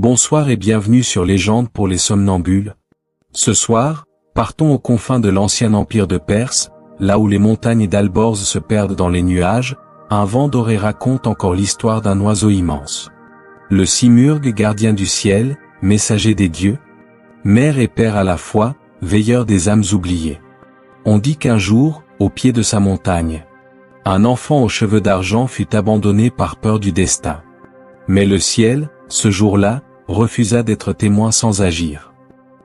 Bonsoir et bienvenue sur Légende pour les somnambules. Ce soir, partons aux confins de l'ancien empire de Perse, là où les montagnes d'Alborz se perdent dans les nuages, un vent doré raconte encore l'histoire d'un oiseau immense. Le Simurghe, gardien du ciel, messager des dieux, mère et père à la fois, veilleur des âmes oubliées. On dit qu'un jour, au pied de sa montagne, un enfant aux cheveux d'argent fut abandonné par peur du destin. Mais le ciel, ce jour-là, refusa d'être témoin sans agir.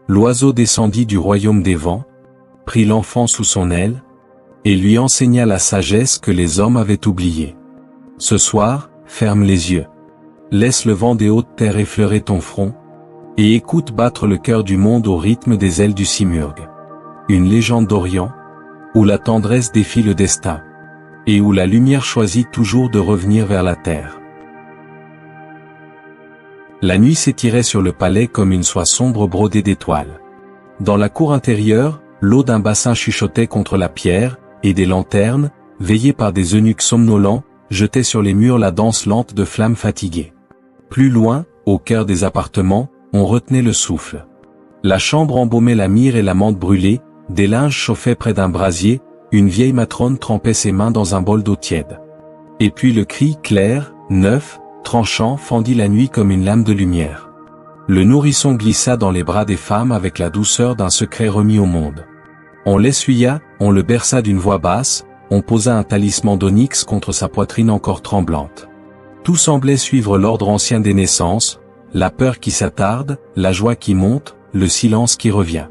L'oiseau descendit du royaume des vents, prit l'enfant sous son aile, et lui enseigna la sagesse que les hommes avaient oubliée. Ce soir, ferme les yeux. Laisse le vent des hautes terres effleurer ton front, et écoute battre le cœur du monde au rythme des ailes du Simurghe. Une légende d'Orient, où la tendresse défie le destin, et où la lumière choisit toujours de revenir vers la terre. La nuit s'étirait sur le palais comme une soie sombre brodée d'étoiles. Dans la cour intérieure, l'eau d'un bassin chuchotait contre la pierre, et des lanternes, veillées par des eunuques somnolents, jetaient sur les murs la danse lente de flammes fatiguées. Plus loin, au cœur des appartements, on retenait le souffle. La chambre embaumait la myrrhe et la menthe brûlée, des linges chauffaient près d'un brasier, une vieille matrone trempait ses mains dans un bol d'eau tiède. Et puis le cri clair, neuf, tranchant fendit la nuit comme une lame de lumière. Le nourrisson glissa dans les bras des femmes avec la douceur d'un secret remis au monde. On l'essuya, on le berça d'une voix basse, on posa un talisman d'onyx contre sa poitrine encore tremblante. Tout semblait suivre l'ordre ancien des naissances, la peur qui s'attarde, la joie qui monte, le silence qui revient.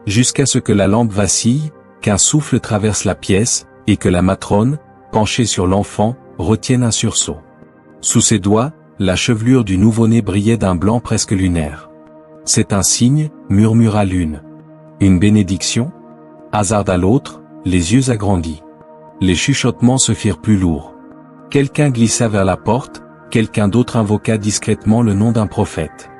Jusqu'à ce que la lampe vacille, qu'un souffle traverse la pièce, et que la matrone, penchée sur l'enfant, retienne un sursaut. Sous ses doigts, la chevelure du nouveau-né brillait d'un blanc presque lunaire. « C'est un signe » murmura l'une. « Une bénédiction » hasarda l'autre, les yeux agrandis. Les chuchotements se firent plus lourds. Quelqu'un glissa vers la porte, quelqu'un d'autre invoqua discrètement le nom d'un prophète.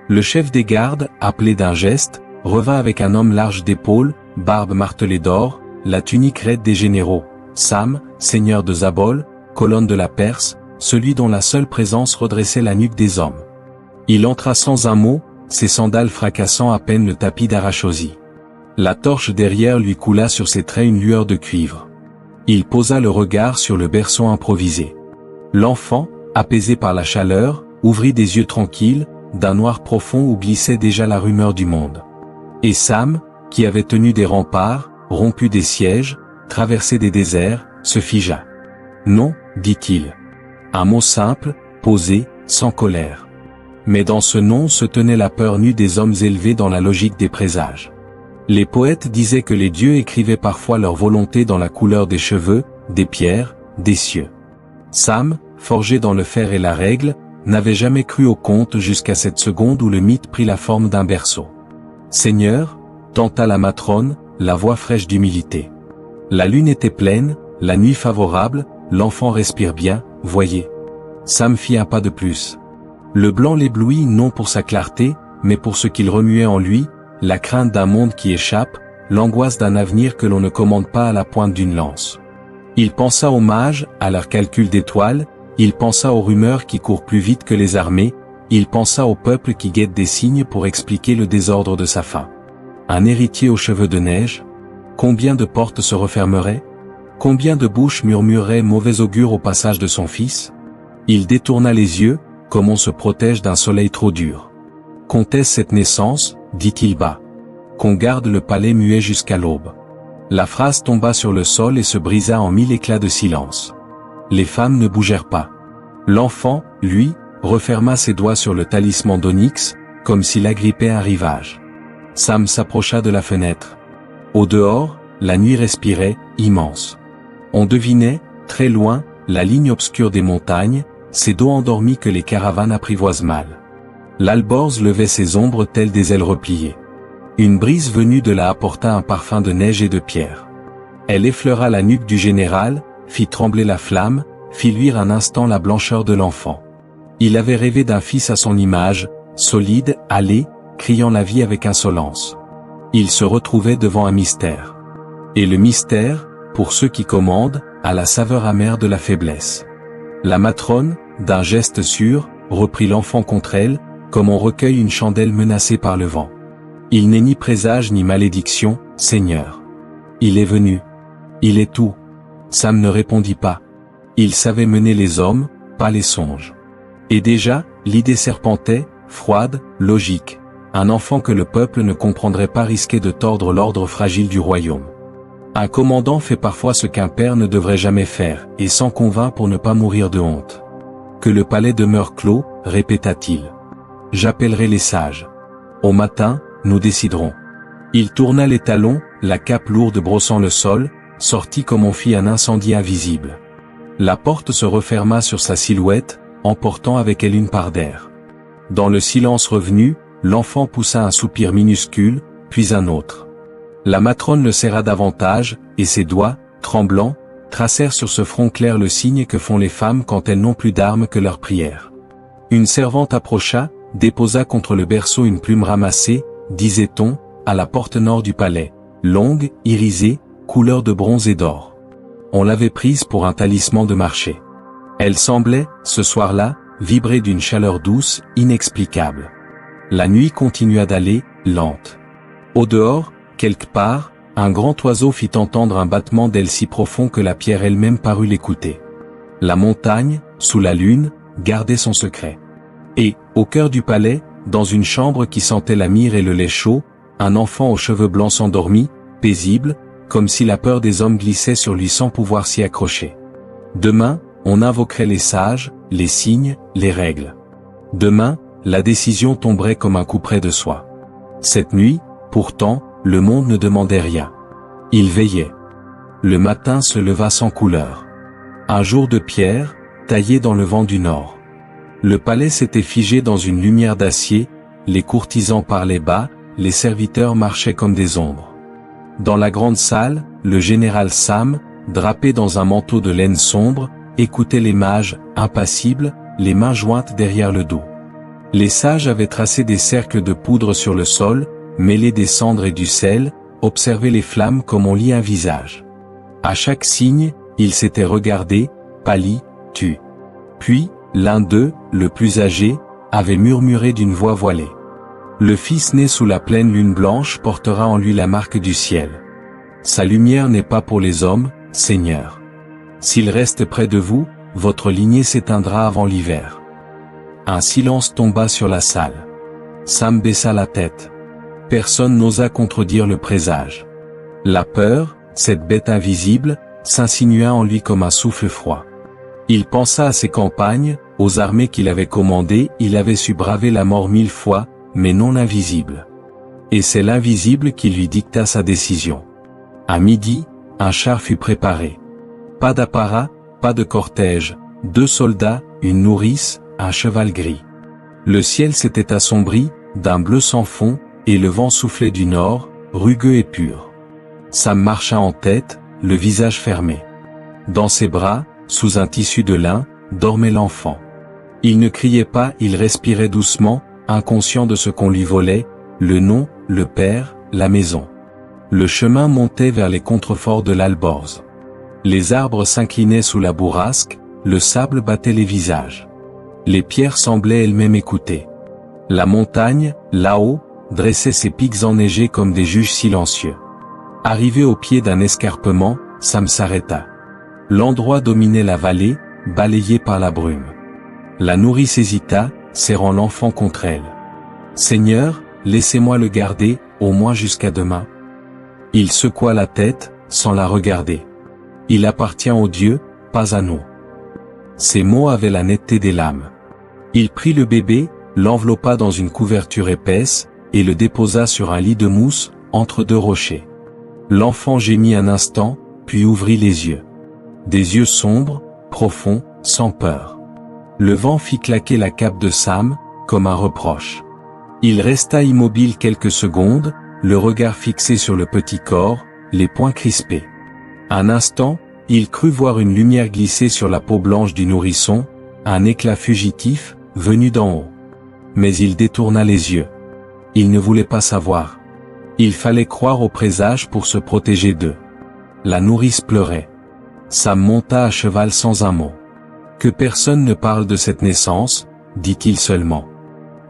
Le chef des gardes, appelé d'un geste, revint avec un homme large d'épaules, barbe martelée d'or, la tunique raide des généraux, Sam, seigneur de Zabol, colonne de la Perse, celui dont la seule présence redressait la nuque des hommes. Il entra sans un mot, ses sandales fracassant à peine le tapis d'Arachosi. La torche derrière lui coula sur ses traits une lueur de cuivre. Il posa le regard sur le berceau improvisé. L'enfant, apaisé par la chaleur, ouvrit des yeux tranquilles, d'un noir profond où glissait déjà la rumeur du monde. Et Sam, qui avait tenu des remparts, rompu des sièges, traversé des déserts, se figea. « Non » dit-il. Un mot simple, posé, sans colère. Mais dans ce nom se tenait la peur nue des hommes élevés dans la logique des présages. Les poètes disaient que les dieux écrivaient parfois leur volonté dans la couleur des cheveux, des pierres, des cieux. Sam, forgé dans le fer et la règle, n'avait jamais cru au conte jusqu'à cette seconde où le mythe prit la forme d'un berceau. « Seigneur » tenta la matrone, la voix fraîche d'humilité. La lune était pleine, la nuit favorable, l'enfant respire bien, voyez. Sam fit un pas de plus. Le blanc l'éblouit non pour sa clarté, mais pour ce qu'il remuait en lui, la crainte d'un monde qui échappe, l'angoisse d'un avenir que l'on ne commande pas à la pointe d'une lance. Il pensa aux mages, à leurs calculs d'étoiles, il pensa aux rumeurs qui courent plus vite que les armées, il pensa au peuple qui guette des signes pour expliquer le désordre de sa fin. Un héritier aux cheveux de neige? Combien de portes se refermeraient? Combien de bouches murmureraient mauvais augure au passage de son fils? Il détourna les yeux, comme on se protège d'un soleil trop dur. Qu'était-ce cette naissance, dit-il bas. Qu'on garde le palais muet jusqu'à l'aube. La phrase tomba sur le sol et se brisa en 1000 éclats de silence. Les femmes ne bougèrent pas. L'enfant, lui, referma ses doigts sur le talisman d'onyx, comme s'il agrippait un rivage. Sam s'approcha de la fenêtre. Au dehors, la nuit respirait, immense. On devinait, très loin, la ligne obscure des montagnes, ces dos endormis que les caravanes apprivoisent mal. L'Alborz levait ses ombres telles des ailes repliées. Une brise venue de là apporta un parfum de neige et de pierre. Elle effleura la nuque du général, fit trembler la flamme, fit luire un instant la blancheur de l'enfant. Il avait rêvé d'un fils à son image, solide, allé, criant la vie avec insolence. Il se retrouvait devant un mystère. Et le mystère, pour ceux qui commandent, a la saveur amère de la faiblesse. La matrone, d'un geste sûr, reprit l'enfant contre elle, comme on recueille une chandelle menacée par le vent. Il n'est ni présage ni malédiction, Seigneur. Il est venu. Il est tout. Sam ne répondit pas. Il savait mener les hommes, pas les songes. Et déjà, l'idée serpentait, froide, logique. Un enfant que le peuple ne comprendrait pas risquait de tordre l'ordre fragile du royaume. Un commandant fait parfois ce qu'un père ne devrait jamais faire, et s'en convainc pour ne pas mourir de honte. Que le palais demeure clos, répéta-t-il. J'appellerai les sages. Au matin, nous déciderons. Il tourna les talons, la cape lourde brossant le sol, sortit comme on fit un incendie invisible. La porte se referma sur sa silhouette, emportant avec elle une part d'air. Dans le silence revenu, l'enfant poussa un soupir minuscule, puis un autre. La matrone le serra davantage, et ses doigts, tremblants, tracèrent sur ce front clair le signe que font les femmes quand elles n'ont plus d'armes que leur prière. Une servante approcha, déposa contre le berceau une plume ramassée, disait-on, à la porte nord du palais, longue, irisée, couleur de bronze et d'or. On l'avait prise pour un talisman de marché. Elle semblait, ce soir-là, vibrer d'une chaleur douce, inexplicable. La nuit continua d'aller, lente. Au dehors, quelque part, un grand oiseau fit entendre un battement d'ailes si profond que la pierre elle-même parut l'écouter. La montagne, sous la lune, gardait son secret. Et, au cœur du palais, dans une chambre qui sentait la myrrhe et le lait chaud, un enfant aux cheveux blancs s'endormit, paisible, comme si la peur des hommes glissait sur lui sans pouvoir s'y accrocher. Demain, on invoquerait les sages, les signes, les règles. Demain, la décision tomberait comme un coup près de soi. Cette nuit, pourtant, le monde ne demandait rien. Il veillait. Le matin se leva sans couleur. Un jour de pierre, taillé dans le vent du nord. Le palais s'était figé dans une lumière d'acier, les courtisans parlaient bas, les serviteurs marchaient comme des ombres. Dans la grande salle, le général Sam, drapé dans un manteau de laine sombre, écoutait les mages, impassibles, les mains jointes derrière le dos. Les sages avaient tracé des cercles de poudre sur le sol, mêlé des cendres et du sel, observé les flammes comme on lit un visage. À chaque signe, ils s'étaient regardés, pâlis, tus. Puis, l'un d'eux, le plus âgé, avait murmuré d'une voix voilée. Le fils né sous la pleine lune blanche portera en lui la marque du ciel. Sa lumière n'est pas pour les hommes, Seigneur. S'il reste près de vous, votre lignée s'éteindra avant l'hiver. Un silence tomba sur la salle. Sam baissa la tête. Personne n'osa contredire le présage. La peur, cette bête invisible, s'insinua en lui comme un souffle froid. Il pensa à ses campagnes, aux armées qu'il avait commandées, il avait su braver la mort 1000 fois, mais non l'invisible. Et c'est l'invisible qui lui dicta sa décision. À midi, un char fut préparé. Pas d'apparat, pas de cortège, 2 soldats, une nourrice, un cheval gris. Le ciel s'était assombri, d'un bleu sans fond, et le vent soufflait du nord, rugueux et pur. Sam marcha en tête, le visage fermé. Dans ses bras, sous un tissu de lin, dormait l'enfant. Il ne criait pas, il respirait doucement, inconscient de ce qu'on lui volait, le nom, le père, la maison. Le chemin montait vers les contreforts de l'Alborz. Les arbres s'inclinaient sous la bourrasque, le sable battait les visages. Les pierres semblaient elles-mêmes écouter. La montagne, là-haut, dressait ses pics enneigés comme des juges silencieux. Arrivé au pied d'un escarpement, Sam s'arrêta. L'endroit dominait la vallée, balayée par la brume. La nourrice hésita, serrant l'enfant contre elle. « Seigneur, laissez-moi le garder, au moins jusqu'à demain. » Il secoua la tête, sans la regarder. « Il appartient aux dieux, pas à nous. » Ces mots avaient la netteté des lames. Il prit le bébé, l'enveloppa dans une couverture épaisse, et le déposa sur un lit de mousse, entre 2 rochers. L'enfant gémit un instant, puis ouvrit les yeux. Des yeux sombres, profonds, sans peur. Le vent fit claquer la cape de Sam, comme un reproche. Il resta immobile quelques secondes, le regard fixé sur le petit corps, les poings crispés. Un instant, il crut voir une lumière glisser sur la peau blanche du nourrisson, un éclat fugitif, venu d'en haut. Mais il détourna les yeux. Il ne voulait pas savoir. Il fallait croire au présage pour se protéger d'eux. La nourrice pleurait. Sam monta à cheval sans un mot. Que personne ne parle de cette naissance, dit-il seulement.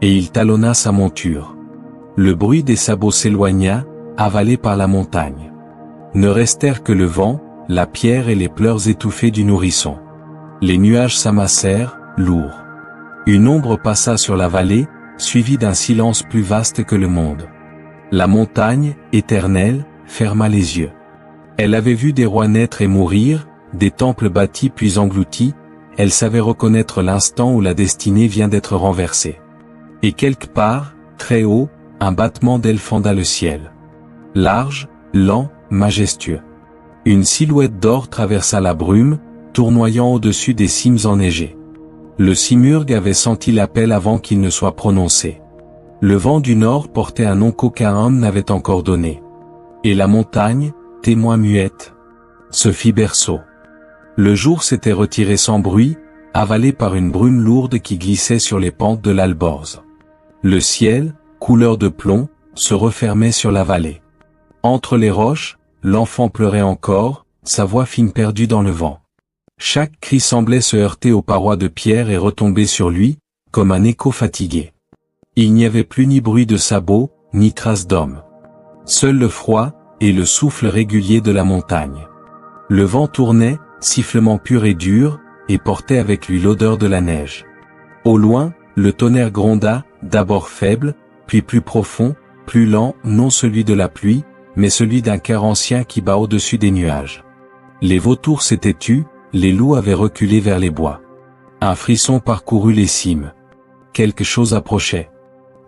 et il talonna sa monture. Le bruit des sabots s'éloigna, avalé par la montagne. Ne restèrent que le vent, la pierre et les pleurs étouffés du nourrisson. Les nuages s'amassèrent, lourds. Une ombre passa sur la vallée, suivie d'un silence plus vaste que le monde. La montagne, éternelle, ferma les yeux. Elle avait vu des rois naître et mourir, des temples bâtis puis engloutis, elle savait reconnaître l'instant où la destinée vient d'être renversée. Et quelque part, très haut, un battement d'ailes fenda le ciel. Large, lent, majestueux. Une silhouette d'or traversa la brume, tournoyant au-dessus des cimes enneigées. Le simurgue avait senti l'appel avant qu'il ne soit prononcé. Le vent du nord portait un nom qu'aucun homme n'avait encore donné. Et la montagne, témoin muette, se fit berceau. Le jour s'était retiré sans bruit, avalé par une brume lourde qui glissait sur les pentes de l'Alborz. Le ciel, couleur de plomb, se refermait sur la vallée. Entre les roches, l'enfant pleurait encore, sa voix fine perdue dans le vent. Chaque cri semblait se heurter aux parois de pierre et retomber sur lui, comme un écho fatigué. Il n'y avait plus ni bruit de sabots, ni trace d'homme. Seul le froid, et le souffle régulier de la montagne. Le vent tournait, sifflement pur et dur, et portait avec lui l'odeur de la neige. Au loin, le tonnerre gronda, d'abord faible, puis plus profond, plus lent, non celui de la pluie, mais celui d'un cœur ancien qui bat au-dessus des nuages. Les vautours s'étaient tus, les loups avaient reculé vers les bois. Un frisson parcourut les cimes. Quelque chose approchait.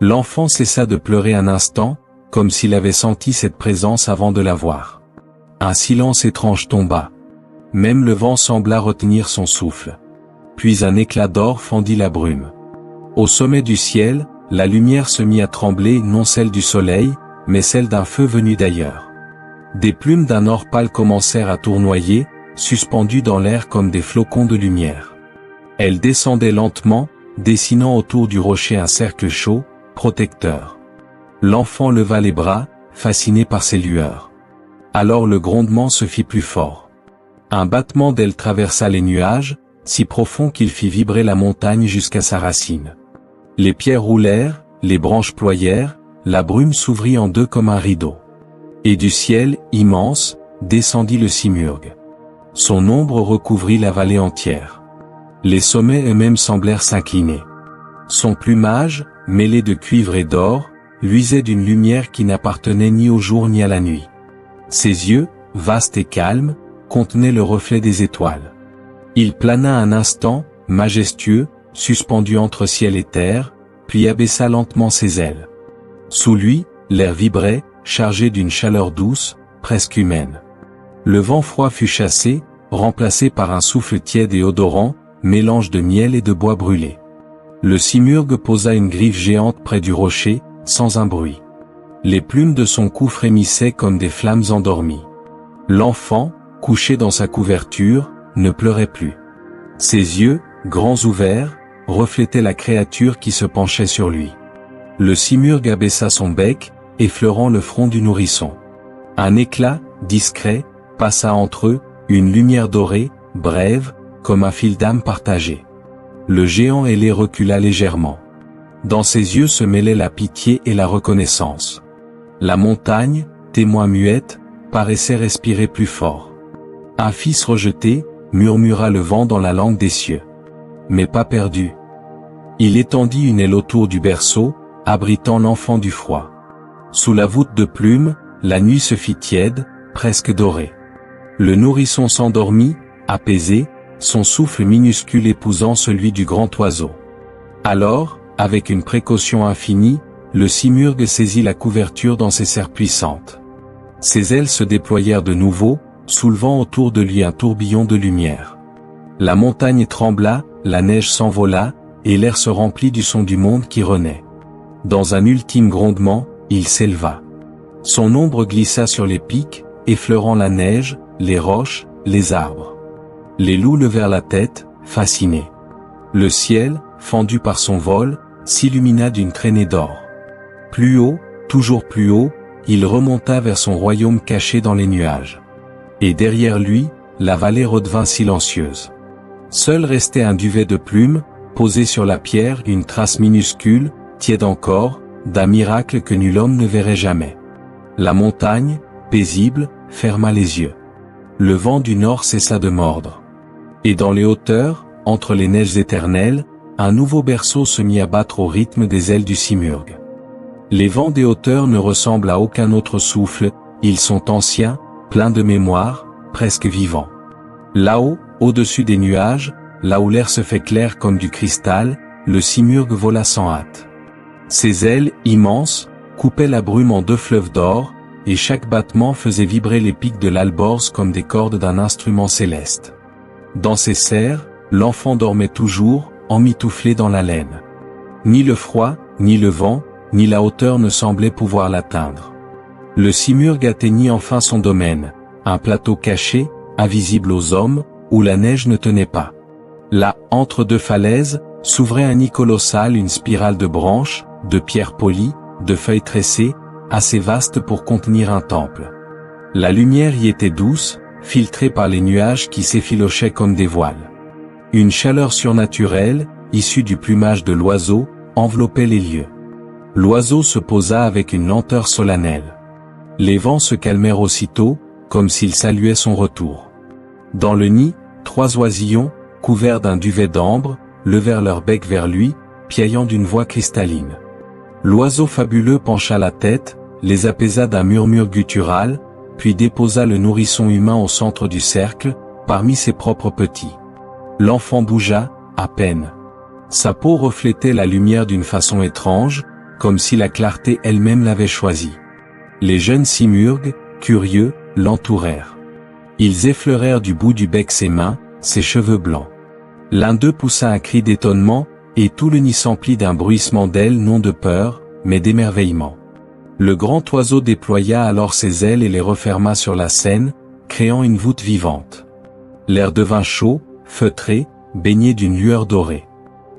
L'enfant cessa de pleurer un instant, comme s'il avait senti cette présence avant de la voir. Un silence étrange tomba. Même le vent sembla retenir son souffle. Puis un éclat d'or fendit la brume. Au sommet du ciel, la lumière se mit à trembler, non celle du soleil, mais celle d'un feu venu d'ailleurs. Des plumes d'un or pâle commencèrent à tournoyer, suspendues dans l'air comme des flocons de lumière. Elles descendaient lentement, dessinant autour du rocher un cercle chaud, protecteur. L'enfant leva les bras, fasciné par ces lueurs. Alors le grondement se fit plus fort. Un battement d'ailes traversa les nuages, si profond qu'il fit vibrer la montagne jusqu'à sa racine. Les pierres roulèrent, les branches ployèrent, la brume s'ouvrit en deux comme un rideau. Et du ciel, immense, descendit le simurgue. Son ombre recouvrit la vallée entière. Les sommets eux-mêmes semblèrent s'incliner. Son plumage, mêlé de cuivre et d'or, luisait d'une lumière qui n'appartenait ni au jour ni à la nuit. Ses yeux, vastes et calmes, contenaient le reflet des étoiles. Il plana un instant, majestueux, suspendu entre ciel et terre, puis abaissa lentement ses ailes. Sous lui, l'air vibrait, chargé d'une chaleur douce, presque humaine. Le vent froid fut chassé, remplacé par un souffle tiède et odorant, mélange de miel et de bois brûlé. Le simurgue posa une griffe géante près du rocher, sans un bruit. Les plumes de son cou frémissaient comme des flammes endormies. L'enfant, couché dans sa couverture, ne pleurait plus. Ses yeux, grands ouverts, reflétaient la créature qui se penchait sur lui. Le simurgue abaissa son bec, effleurant le front du nourrisson. Un éclat, discret, passa entre eux, une lumière dorée, brève, comme un fil d'âme partagé. Le géant ailé recula légèrement. Dans ses yeux se mêlaient la pitié et la reconnaissance. La montagne, témoin muette, paraissait respirer plus fort. Un fils rejeté, murmura le vent dans la langue des cieux. Mais pas perdu. Il étendit une aile autour du berceau, abritant l'enfant du froid. Sous la voûte de plumes, la nuit se fit tiède, presque dorée. Le nourrisson s'endormit, apaisé, son souffle minuscule épousant celui du grand oiseau. Alors, avec une précaution infinie, le simurgue saisit la couverture dans ses serres puissantes. Ses ailes se déployèrent de nouveau, soulevant autour de lui un tourbillon de lumière. La montagne trembla, la neige s'envola, et l'air se remplit du son du monde qui renaît. Dans un ultime grondement, il s'éleva. Son ombre glissa sur les pics, effleurant la neige, les roches, les arbres. Les loups levèrent la tête, fascinés. Le ciel, fendu par son vol, s'illumina d'une traînée d'or. Plus haut, toujours plus haut, il remonta vers son royaume caché dans les nuages. Et derrière lui, la vallée redevint silencieuse. Seul restait un duvet de plumes, posé sur la pierre, une trace minuscule, tiède encore, d'un miracle que nul homme ne verrait jamais. La montagne, paisible, ferma les yeux. Le vent du nord cessa de mordre. Et dans les hauteurs, entre les neiges éternelles, un nouveau berceau se mit à battre au rythme des ailes du simurghe. Les vents des hauteurs ne ressemblent à aucun autre souffle, ils sont anciens, pleins de mémoire, presque vivants. Là-haut, au-dessus des nuages, là où l'air se fait clair comme du cristal, le simurghe vola sans hâte. Ses ailes, immenses, coupaient la brume en 2 fleuves d'or, et chaque battement faisait vibrer les pics de l'alborz comme des cordes d'un instrument céleste. Dans ses serres, l'enfant dormait toujours, emmitouflé dans la laine. Ni le froid, ni le vent, ni la hauteur ne semblaient pouvoir l'atteindre. Le simurghe atteignit enfin son domaine, un plateau caché, invisible aux hommes, où la neige ne tenait pas. Là, entre 2 falaises, s'ouvrait un nid colossal, une spirale de branches, de pierres polies, de feuilles tressées, assez vaste pour contenir un temple. La lumière y était douce, filtrée par les nuages qui s'effilochaient comme des voiles. Une chaleur surnaturelle, issue du plumage de l'oiseau, enveloppait les lieux. L'oiseau se posa avec une lenteur solennelle. Les vents se calmèrent aussitôt, comme s'ils saluaient son retour. Dans le nid, 3 oisillons, couverts d'un duvet d'ambre, levèrent leur bec vers lui, piaillant d'une voix cristalline. L'oiseau fabuleux pencha la tête, les apaisa d'un murmure guttural, puis déposa le nourrisson humain au centre du cercle, parmi ses propres petits. L'enfant bougea, à peine. Sa peau reflétait la lumière d'une façon étrange, comme si la clarté elle-même l'avait choisi. Les jeunes simurgues, curieux, l'entourèrent. Ils effleurèrent du bout du bec ses mains, ses cheveux blancs. L'un d'eux poussa un cri d'étonnement, et tout le nid s'emplit d'un bruissement d'ailes non de peur, mais d'émerveillement. Le grand oiseau déploya alors ses ailes et les referma sur la scène, créant une voûte vivante. L'air devint chaud, feutré, baigné d'une lueur dorée.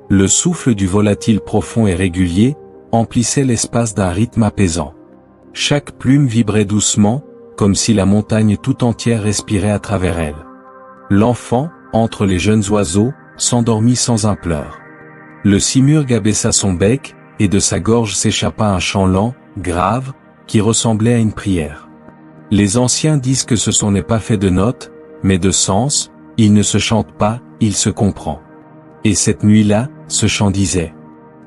Le souffle du volatile profond et régulier, emplissait l'espace d'un rythme apaisant. Chaque plume vibrait doucement, comme si la montagne tout entière respirait à travers elle. L'enfant, entre les jeunes oiseaux, s'endormit sans un pleur. Le simurghe abaissa son bec, et de sa gorge s'échappa un chant lent, grave, qui ressemblait à une prière. Les anciens disent que ce n'est pas fait de notes, mais de sens, il ne se chante pas, il se comprend. Et cette nuit-là, ce chant disait: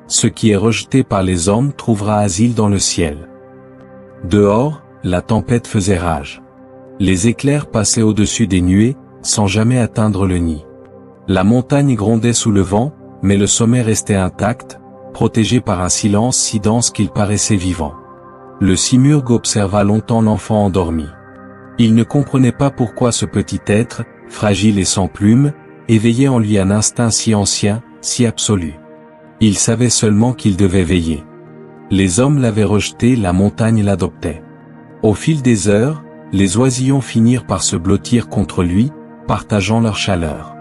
ce qui est rejeté par les hommes trouvera asile dans le ciel. Dehors, la tempête faisait rage. Les éclairs passaient au-dessus des nuées, sans jamais atteindre le nid. La montagne grondait sous le vent, mais le sommet restait intact, protégé par un silence si dense qu'il paraissait vivant. Le simurghe observa longtemps l'enfant endormi. Il ne comprenait pas pourquoi ce petit être, fragile et sans plume, éveillait en lui un instinct si ancien, si absolu. Il savait seulement qu'il devait veiller. Les hommes l'avaient rejeté, la montagne l'adoptait. Au fil des heures, les oisillons finirent par se blottir contre lui, partageant leur chaleur.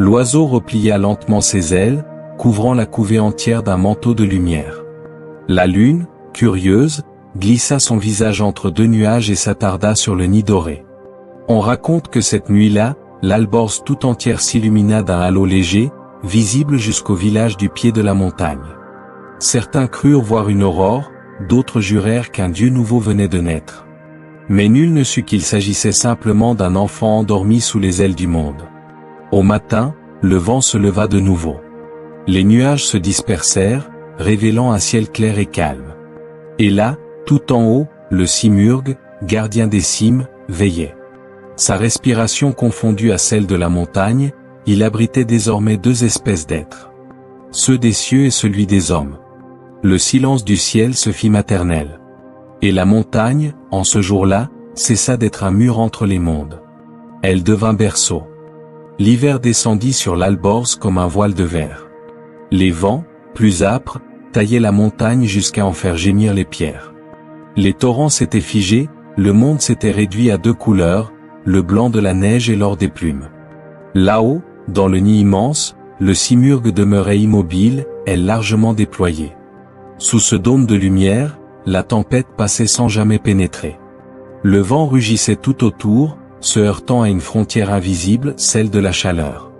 L'oiseau replia lentement ses ailes, couvrant la couvée entière d'un manteau de lumière. La lune, curieuse, glissa son visage entre 2 nuages et s'attarda sur le nid doré. On raconte que cette nuit-là, l'alborz tout entière s'illumina d'un halo léger, visible jusqu'au village du pied de la montagne. Certains crurent voir une aurore, d'autres jurèrent qu'un dieu nouveau venait de naître. Mais nul ne sut qu'il s'agissait simplement d'un enfant endormi sous les ailes du monde. Au matin, le vent se leva de nouveau. Les nuages se dispersèrent, révélant un ciel clair et calme. Et là, tout en haut, le simurghe, gardien des cimes, veillait. Sa respiration confondue à celle de la montagne, il abritait désormais 2 espèces d'êtres. Ceux des cieux et celui des hommes. Le silence du ciel se fit maternel. Et la montagne, en ce jour-là, cessa d'être un mur entre les mondes. Elle devint berceau. L'hiver descendit sur l'alborz comme un voile de verre. Les vents, plus âpres, taillaient la montagne jusqu'à en faire gémir les pierres. Les torrents s'étaient figés, le monde s'était réduit à 2 couleurs, le blanc de la neige et l'or des plumes. Là-haut, dans le nid immense, le simurghe demeurait immobile, ailes largement déployées. Sous ce dôme de lumière, la tempête passait sans jamais pénétrer. Le vent rugissait tout autour, se heurtant à une frontière invisible, celle de la chaleur.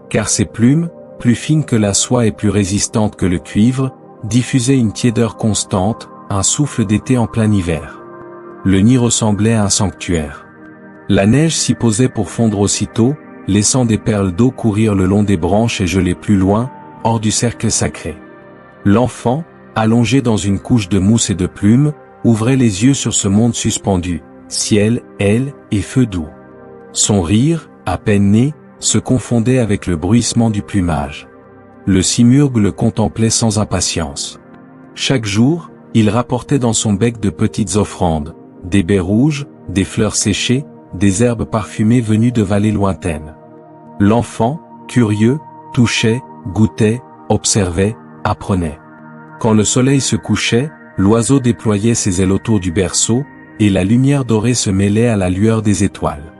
Car ses plumes, plus fines que la soie et plus résistantes que le cuivre, diffusait une tiédeur constante, un souffle d'été en plein hiver. Le nid ressemblait à un sanctuaire. La neige s'y posait pour fondre aussitôt, laissant des perles d'eau courir le long des branches et geler plus loin, hors du cercle sacré. L'enfant, allongé dans une couche de mousse et de plumes, ouvrait les yeux sur ce monde suspendu, ciel, aile et feu doux. Son rire, à peine né, se confondait avec le bruissement du plumage. Le simurgue le contemplait sans impatience. Chaque jour, il rapportait dans son bec de petites offrandes, des baies rouges, des fleurs séchées, des herbes parfumées venues de vallées lointaines. L'enfant, curieux, touchait, goûtait, observait, apprenait. Quand le soleil se couchait, l'oiseau déployait ses ailes autour du berceau, et la lumière dorée se mêlait à la lueur des étoiles.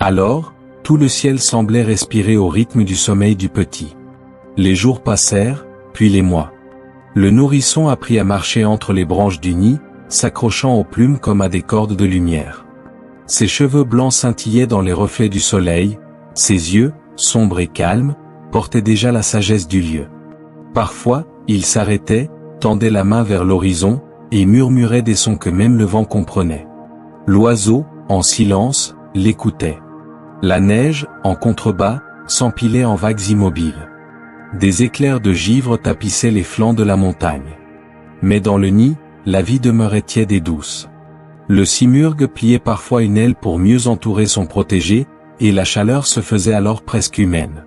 Alors, tout le ciel semblait respirer au rythme du sommeil du petit. Les jours passèrent, puis les mois. Le nourrisson apprit à marcher entre les branches du nid, s'accrochant aux plumes comme à des cordes de lumière. Ses cheveux blancs scintillaient dans les reflets du soleil, ses yeux, sombres et calmes, portaient déjà la sagesse du lieu. Parfois, il s'arrêtait, tendait la main vers l'horizon, et murmurait des sons que même le vent comprenait. L'oiseau, en silence, l'écoutait. La neige, en contrebas, s'empilait en vagues immobiles. Des éclairs de givre tapissaient les flancs de la montagne. Mais dans le nid, la vie demeurait tiède et douce. Le simurgue pliait parfois une aile pour mieux entourer son protégé, et la chaleur se faisait alors presque humaine.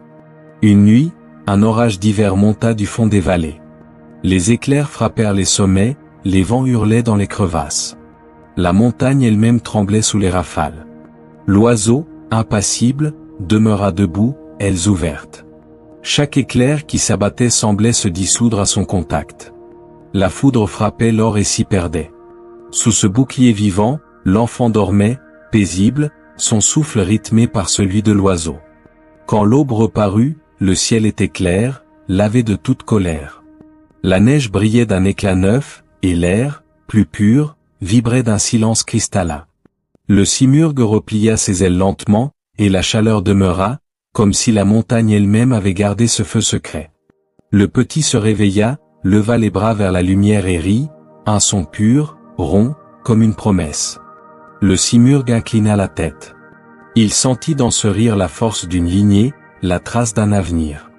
Une nuit, un orage d'hiver monta du fond des vallées. Les éclairs frappèrent les sommets, les vents hurlaient dans les crevasses. La montagne elle-même tremblait sous les rafales. L'oiseau, impassible, demeura debout, ailes ouvertes. Chaque éclair qui s'abattait semblait se dissoudre à son contact. La foudre frappait l'or et s'y perdait. Sous ce bouclier vivant, l'enfant dormait, paisible, son souffle rythmé par celui de l'oiseau. Quand l'aube reparut, le ciel était clair, lavé de toute colère. La neige brillait d'un éclat neuf, et l'air, plus pur, vibrait d'un silence cristallin. Le simurgue replia ses ailes lentement, et la chaleur demeura, comme si la montagne elle-même avait gardé ce feu secret. Le petit se réveilla, leva les bras vers la lumière et rit, un son pur, rond, comme une promesse. Le simurgue inclina la tête. Il sentit dans ce rire la force d'une lignée, la trace d'un avenir.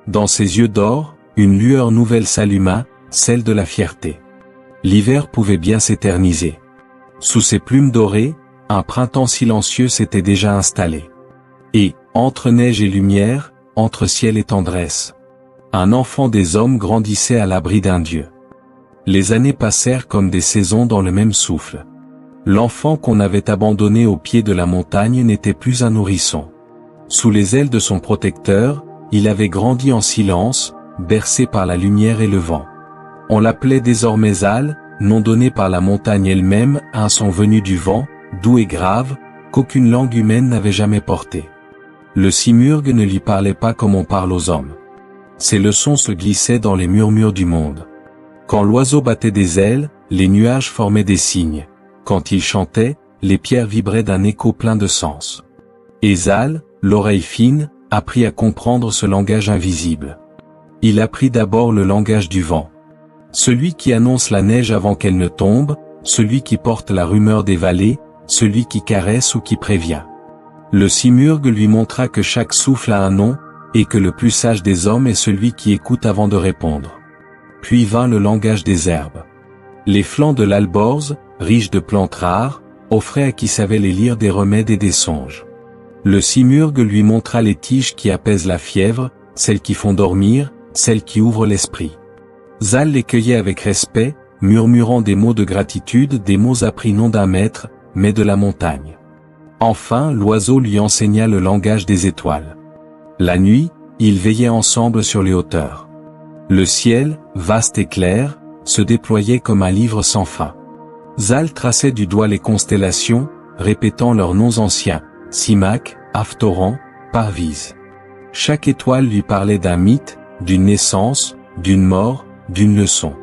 Dans ses yeux d'or, une lueur nouvelle s'alluma, celle de la fierté. L'hiver pouvait bien s'éterniser. Sous ses plumes dorées, un printemps silencieux s'était déjà installé. Et, entre neige et lumière, entre ciel et tendresse, un enfant des hommes grandissait à l'abri d'un Dieu. Les années passèrent comme des saisons dans le même souffle. L'enfant qu'on avait abandonné au pied de la montagne n'était plus un nourrisson. Sous les ailes de son protecteur, il avait grandi en silence, bercé par la lumière et le vent. On l'appelait désormais Zal, nom donné par la montagne elle-même à un son venu du vent, doux et grave, qu'aucune langue humaine n'avait jamais porté. Le simurgue ne lui parlait pas comme on parle aux hommes. Ses leçons se glissaient dans les murmures du monde. Quand l'oiseau battait des ailes, les nuages formaient des signes. Quand il chantait, les pierres vibraient d'un écho plein de sens. Et Zal, l'oreille fine, apprit à comprendre ce langage invisible. Il apprit d'abord le langage du vent. Celui qui annonce la neige avant qu'elle ne tombe, celui qui porte la rumeur des vallées, celui qui caresse ou qui prévient. Le simurgue lui montra que chaque souffle a un nom, et que le plus sage des hommes est celui qui écoute avant de répondre. Puis vint le langage des herbes. Les flancs de l'alborz, riches de plantes rares, offraient à qui savait les lire des remèdes et des songes. Le simurgue lui montra les tiges qui apaisent la fièvre, celles qui font dormir, celles qui ouvrent l'esprit. Zal les cueillait avec respect, murmurant des mots de gratitude, des mots appris non d'un maître, mais de la montagne. Enfin l'oiseau lui enseigna le langage des étoiles. La nuit, ils veillaient ensemble sur les hauteurs. Le ciel, vaste et clair, se déployait comme un livre sans fin. Zal traçait du doigt les constellations, répétant leurs noms anciens, Simak, Haftoran, Parviz. Chaque étoile lui parlait d'un mythe, d'une naissance, d'une mort, d'une leçon.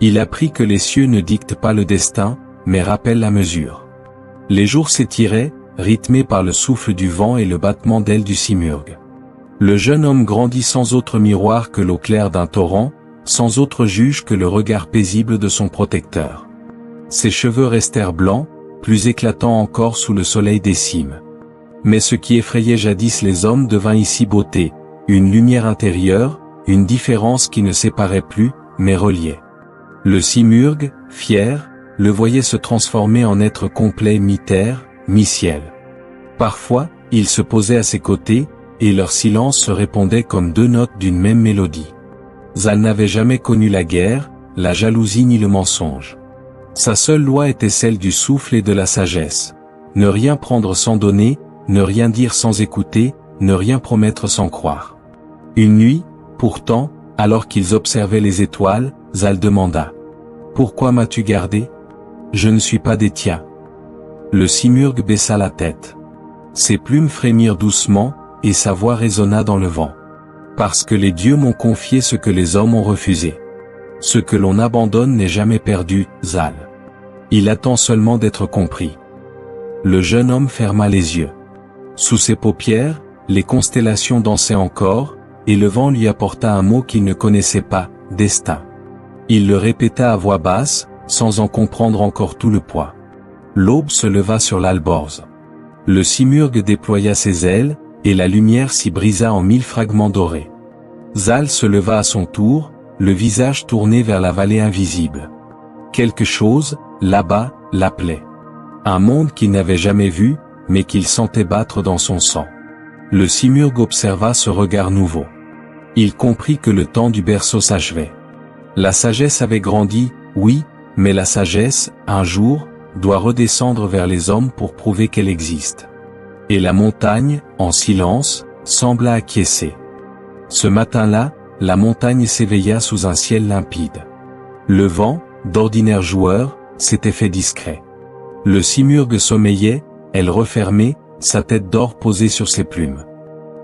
Il apprit que les cieux ne dictent pas le destin, mais rappellent la mesure. Les jours s'étiraient, rythmés par le souffle du vent et le battement d'ailes du simurgue. Le jeune homme grandit sans autre miroir que l'eau claire d'un torrent, sans autre juge que le regard paisible de son protecteur. Ses cheveux restèrent blancs, plus éclatants encore sous le soleil des cimes. Mais ce qui effrayait jadis les hommes devint ici beauté, une lumière intérieure, une différence qui ne séparait plus, mais reliait. Le simurgue, fier, le voyait se transformer en être complet mi-terre, mi-ciel. Parfois, il se posait à ses côtés, et leur silence se répondait comme deux notes d'une même mélodie. Zal n'avait jamais connu la guerre, la jalousie ni le mensonge. Sa seule loi était celle du souffle et de la sagesse. Ne rien prendre sans donner, ne rien dire sans écouter, ne rien promettre sans croire. Une nuit, pourtant, alors qu'ils observaient les étoiles, Zal demanda : « Pourquoi m'as-tu gardé ? Je ne suis pas des tiens. » Le simurgue baissa la tête. Ses plumes frémirent doucement, et sa voix résonna dans le vent. « Parce que les dieux m'ont confié ce que les hommes ont refusé. Ce que l'on abandonne n'est jamais perdu, Zal. Il attend seulement d'être compris. » Le jeune homme ferma les yeux. Sous ses paupières, les constellations dansaient encore, et le vent lui apporta un mot qu'il ne connaissait pas, destin. Il le répéta à voix basse, sans en comprendre encore tout le poids. L'aube se leva sur l'alborz. Le simurgue déploya ses ailes, et la lumière s'y brisa en 1000 fragments dorés. Zal se leva à son tour, le visage tourné vers la vallée invisible. Quelque chose, là-bas, l'appelait. Un monde qu'il n'avait jamais vu, mais qu'il sentait battre dans son sang. Le simurgue observa ce regard nouveau. Il comprit que le temps du berceau s'achevait. La sagesse avait grandi, oui, mais la sagesse, un jour, doit redescendre vers les hommes pour prouver qu'elle existe. Et la montagne, en silence, sembla acquiescer. Ce matin-là, la montagne s'éveilla sous un ciel limpide. Le vent, d'ordinaire joueur, s'était fait discret. Le simurgue sommeillait, elle refermée, sa tête d'or posée sur ses plumes.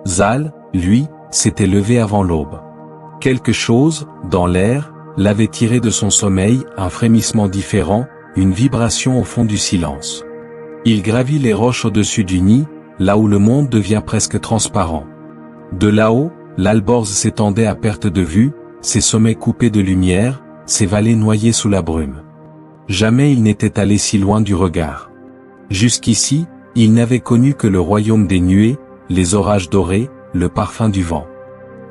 Zal, lui, s'était levé avant l'aube. Quelque chose, dans l'air, l'avait tiré de son sommeil, un frémissement différent, une vibration au fond du silence. Il gravit les roches au-dessus du nid, là où le monde devient presque transparent. De là-haut, l'alborz s'étendait à perte de vue, ses sommets coupés de lumière, ses vallées noyées sous la brume. Jamais il n'était allé si loin du regard. Jusqu'ici, il n'avait connu que le royaume des nuées, les orages dorés, le parfum du vent.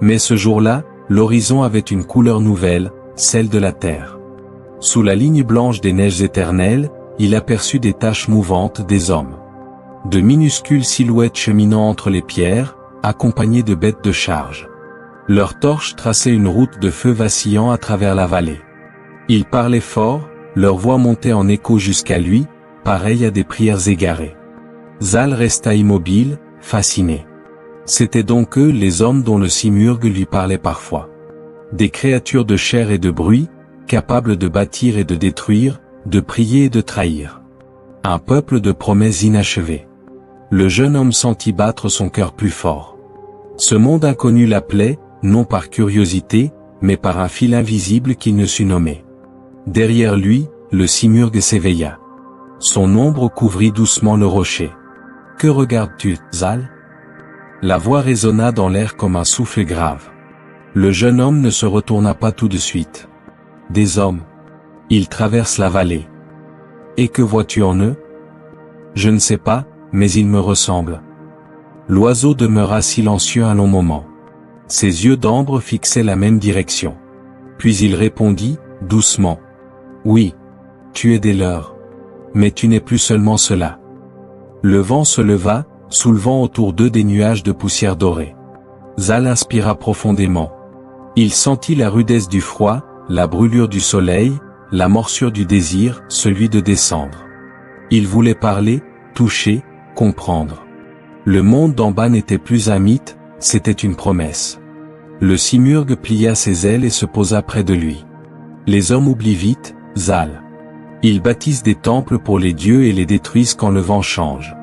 Mais ce jour-là, l'horizon avait une couleur nouvelle, celle de la terre. Sous la ligne blanche des neiges éternelles, il aperçut des taches mouvantes des hommes. De minuscules silhouettes cheminant entre les pierres, accompagnées de bêtes de charge. Leurs torches traçaient une route de feu vacillant à travers la vallée. Ils parlaient fort, leur voix montait en écho jusqu'à lui, pareille à des prières égarées. Zal resta immobile, fasciné. C'étaient donc eux les hommes dont le simurgue lui parlait parfois. Des créatures de chair et de bruit, capables de bâtir et de détruire, de prier et de trahir. Un peuple de promesses inachevées. Le jeune homme sentit battre son cœur plus fort. Ce monde inconnu l'appelait, non par curiosité, mais par un fil invisible qu'il ne sut nommer. Derrière lui, le simurgue s'éveilla. Son ombre couvrit doucement le rocher. « Que regardes-tu, Zal ?» La voix résonna dans l'air comme un souffle grave. Le jeune homme ne se retourna pas tout de suite. « Des hommes. Ils traversent la vallée. Et que vois-tu en eux ? Je ne sais pas, mais ils me ressemblent. » L'oiseau demeura silencieux un long moment. Ses yeux d'ambre fixaient la même direction. Puis il répondit, doucement. « Oui. Tu es des leurs. Mais tu n'es plus seulement cela. » Le vent se leva, soulevant autour d'eux des nuages de poussière dorée. Zal inspira profondément. Il sentit la rudesse du froid, la brûlure du soleil, la morsure du désir, celui de descendre. Il voulait parler, toucher, comprendre. Le monde d'en bas n'était plus un mythe, c'était une promesse. Le simurgue plia ses ailes et se posa près de lui. Les hommes oublient vite, Zal. Ils bâtissent des temples pour les dieux et les détruisent quand le vent change.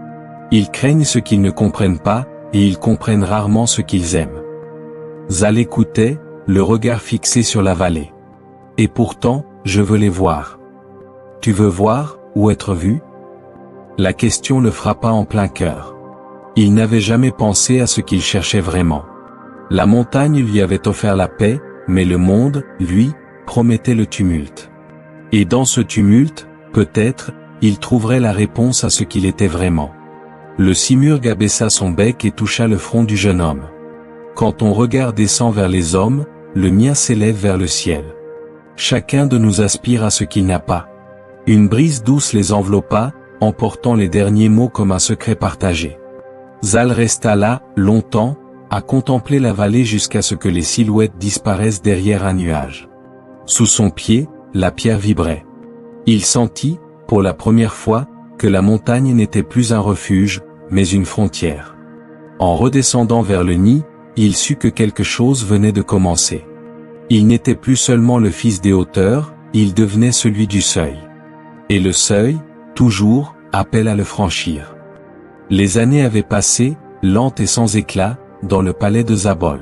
Ils craignent ce qu'ils ne comprennent pas, et ils comprennent rarement ce qu'ils aiment. Zal écoutait, le regard fixé sur la vallée. Et pourtant, je veux les voir. Tu veux voir, ou être vu ? La question le frappa en plein cœur. Il n'avait jamais pensé à ce qu'il cherchait vraiment. La montagne lui avait offert la paix, mais le monde, lui, promettait le tumulte. Et dans ce tumulte, peut-être, il trouverait la réponse à ce qu'il était vraiment. Le simurghe abaissa son bec et toucha le front du jeune homme. Quand ton regard descend vers les hommes, le mien s'élève vers le ciel. Chacun de nous aspire à ce qu'il n'a pas. Une brise douce les enveloppa, emportant les derniers mots comme un secret partagé. Zal resta là, longtemps, à contempler la vallée jusqu'à ce que les silhouettes disparaissent derrière un nuage. Sous son pied, la pierre vibrait. Il sentit, pour la première fois, que la montagne n'était plus un refuge, mais une frontière. En redescendant vers le nid, il sut que quelque chose venait de commencer. Il n'était plus seulement le fils des hauteurs, il devenait celui du seuil. Et le seuil, toujours, appelle à le franchir. Les années avaient passé, lentes et sans éclat, dans le palais de Zabol.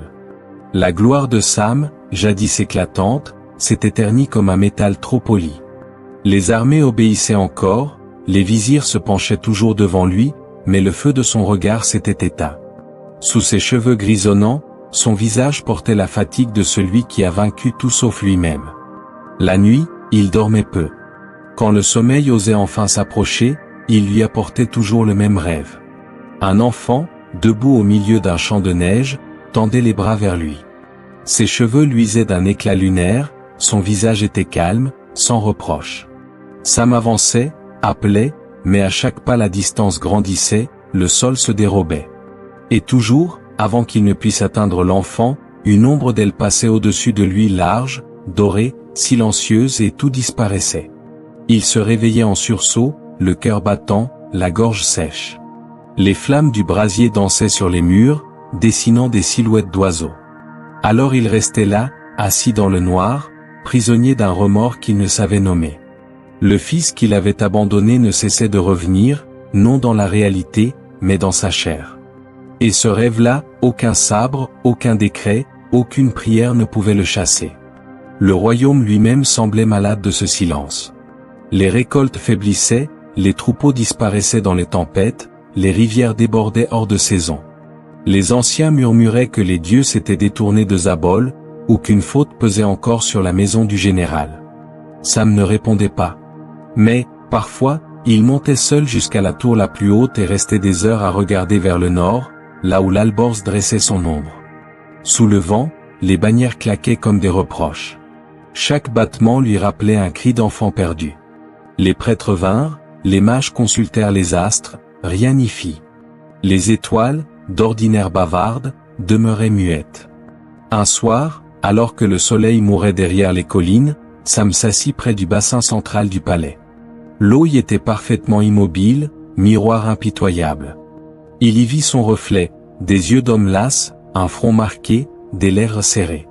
La gloire de Sam, jadis éclatante, s'était ternie comme un métal trop poli. Les armées obéissaient encore, les vizirs se penchaient toujours devant lui, mais le feu de son regard s'était éteint. Sous ses cheveux grisonnants, son visage portait la fatigue de celui qui a vaincu tout sauf lui-même. La nuit, il dormait peu. Quand le sommeil osait enfin s'approcher, il lui apportait toujours le même rêve. Un enfant, debout au milieu d'un champ de neige, tendait les bras vers lui. Ses cheveux luisaient d'un éclat lunaire, son visage était calme, sans reproche. Sam avançait, appelait, mais à chaque pas la distance grandissait, le sol se dérobait. Et toujours, avant qu'il ne puisse atteindre l'enfant, une ombre d'elle passait au-dessus de lui large, dorée, silencieuse et tout disparaissait. Il se réveillait en sursaut, le cœur battant, la gorge sèche. Les flammes du brasier dansaient sur les murs, dessinant des silhouettes d'oiseaux. Alors il restait là, assis dans le noir, prisonnier d'un remords qu'il ne savait nommer. Le fils qu'il avait abandonné ne cessait de revenir, non dans la réalité, mais dans sa chair. Et ce rêve-là, aucun sabre, aucun décret, aucune prière ne pouvait le chasser. Le royaume lui-même semblait malade de ce silence. Les récoltes faiblissaient, les troupeaux disparaissaient dans les tempêtes, les rivières débordaient hors de saison. Les anciens murmuraient que les dieux s'étaient détournés de Zabol, ou qu'une faute pesait encore sur la maison du général. Sam ne répondait pas. Mais, parfois, il montait seul jusqu'à la tour la plus haute et restait des heures à regarder vers le nord, là où l'alborz dressait son ombre. Sous le vent, les bannières claquaient comme des reproches. Chaque battement lui rappelait un cri d'enfant perdu. Les prêtres vinrent, les mages consultèrent les astres, rien n'y fit. Les étoiles, d'ordinaire bavardes, demeuraient muettes. Un soir, alors que le soleil mourait derrière les collines, Sam s'assit près du bassin central du palais. L'eau y était parfaitement immobile, miroir impitoyable. Il y vit son reflet, des yeux d'homme las, un front marqué, des lèvres serrées.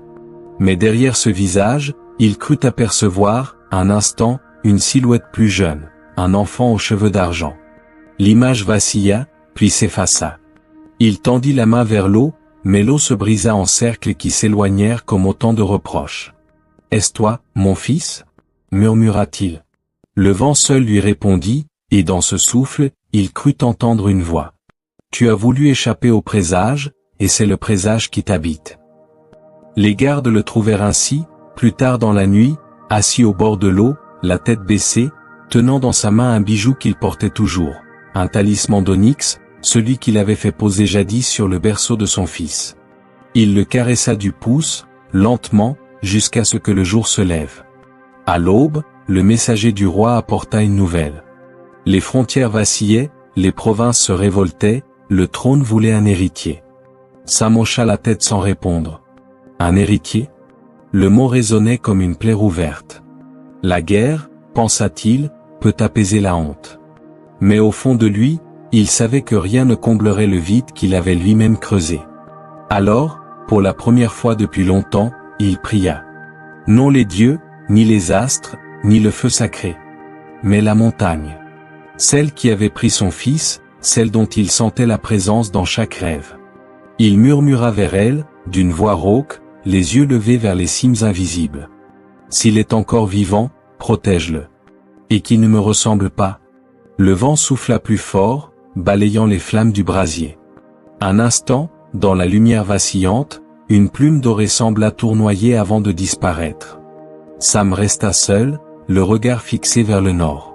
Mais derrière ce visage, il crut apercevoir, un instant, une silhouette plus jeune, un enfant aux cheveux d'argent. L'image vacilla, puis s'effaça. Il tendit la main vers l'eau, mais l'eau se brisa en cercles qui s'éloignèrent comme autant de reproches. « Est-ce toi, mon fils ?» murmura-t-il. Le vent seul lui répondit, et dans ce souffle, il crut entendre une voix. « Tu as voulu échapper au présage, et c'est le présage qui t'habite. » Les gardes le trouvèrent ainsi, plus tard dans la nuit, assis au bord de l'eau, la tête baissée, tenant dans sa main un bijou qu'il portait toujours, un talisman d'onyx, celui qu'il avait fait poser jadis sur le berceau de son fils. Il le caressa du pouce, lentement, jusqu'à ce que le jour se lève. À l'aube, le messager du roi apporta une nouvelle. Les frontières vacillaient, les provinces se révoltaient, le trône voulait un héritier. Sam hocha la tête sans répondre. Un héritier ? Le mot résonnait comme une plaie ouverte. La guerre, pensa-t-il, peut apaiser la honte. Mais au fond de lui, il savait que rien ne comblerait le vide qu'il avait lui-même creusé. Alors, pour la première fois depuis longtemps, il pria. Non les dieux, ni les astres, ni le feu sacré. Mais la montagne. Celle qui avait pris son fils, celle dont il sentait la présence dans chaque rêve. Il murmura vers elle, d'une voix rauque, les yeux levés vers les cimes invisibles. S'il est encore vivant, protège-le. Et qu'il ne me ressemble pas. Le vent souffla plus fort, balayant les flammes du brasier. Un instant, dans la lumière vacillante, une plume dorée sembla tournoyer avant de disparaître. Sam resta seul, le regard fixé vers le nord.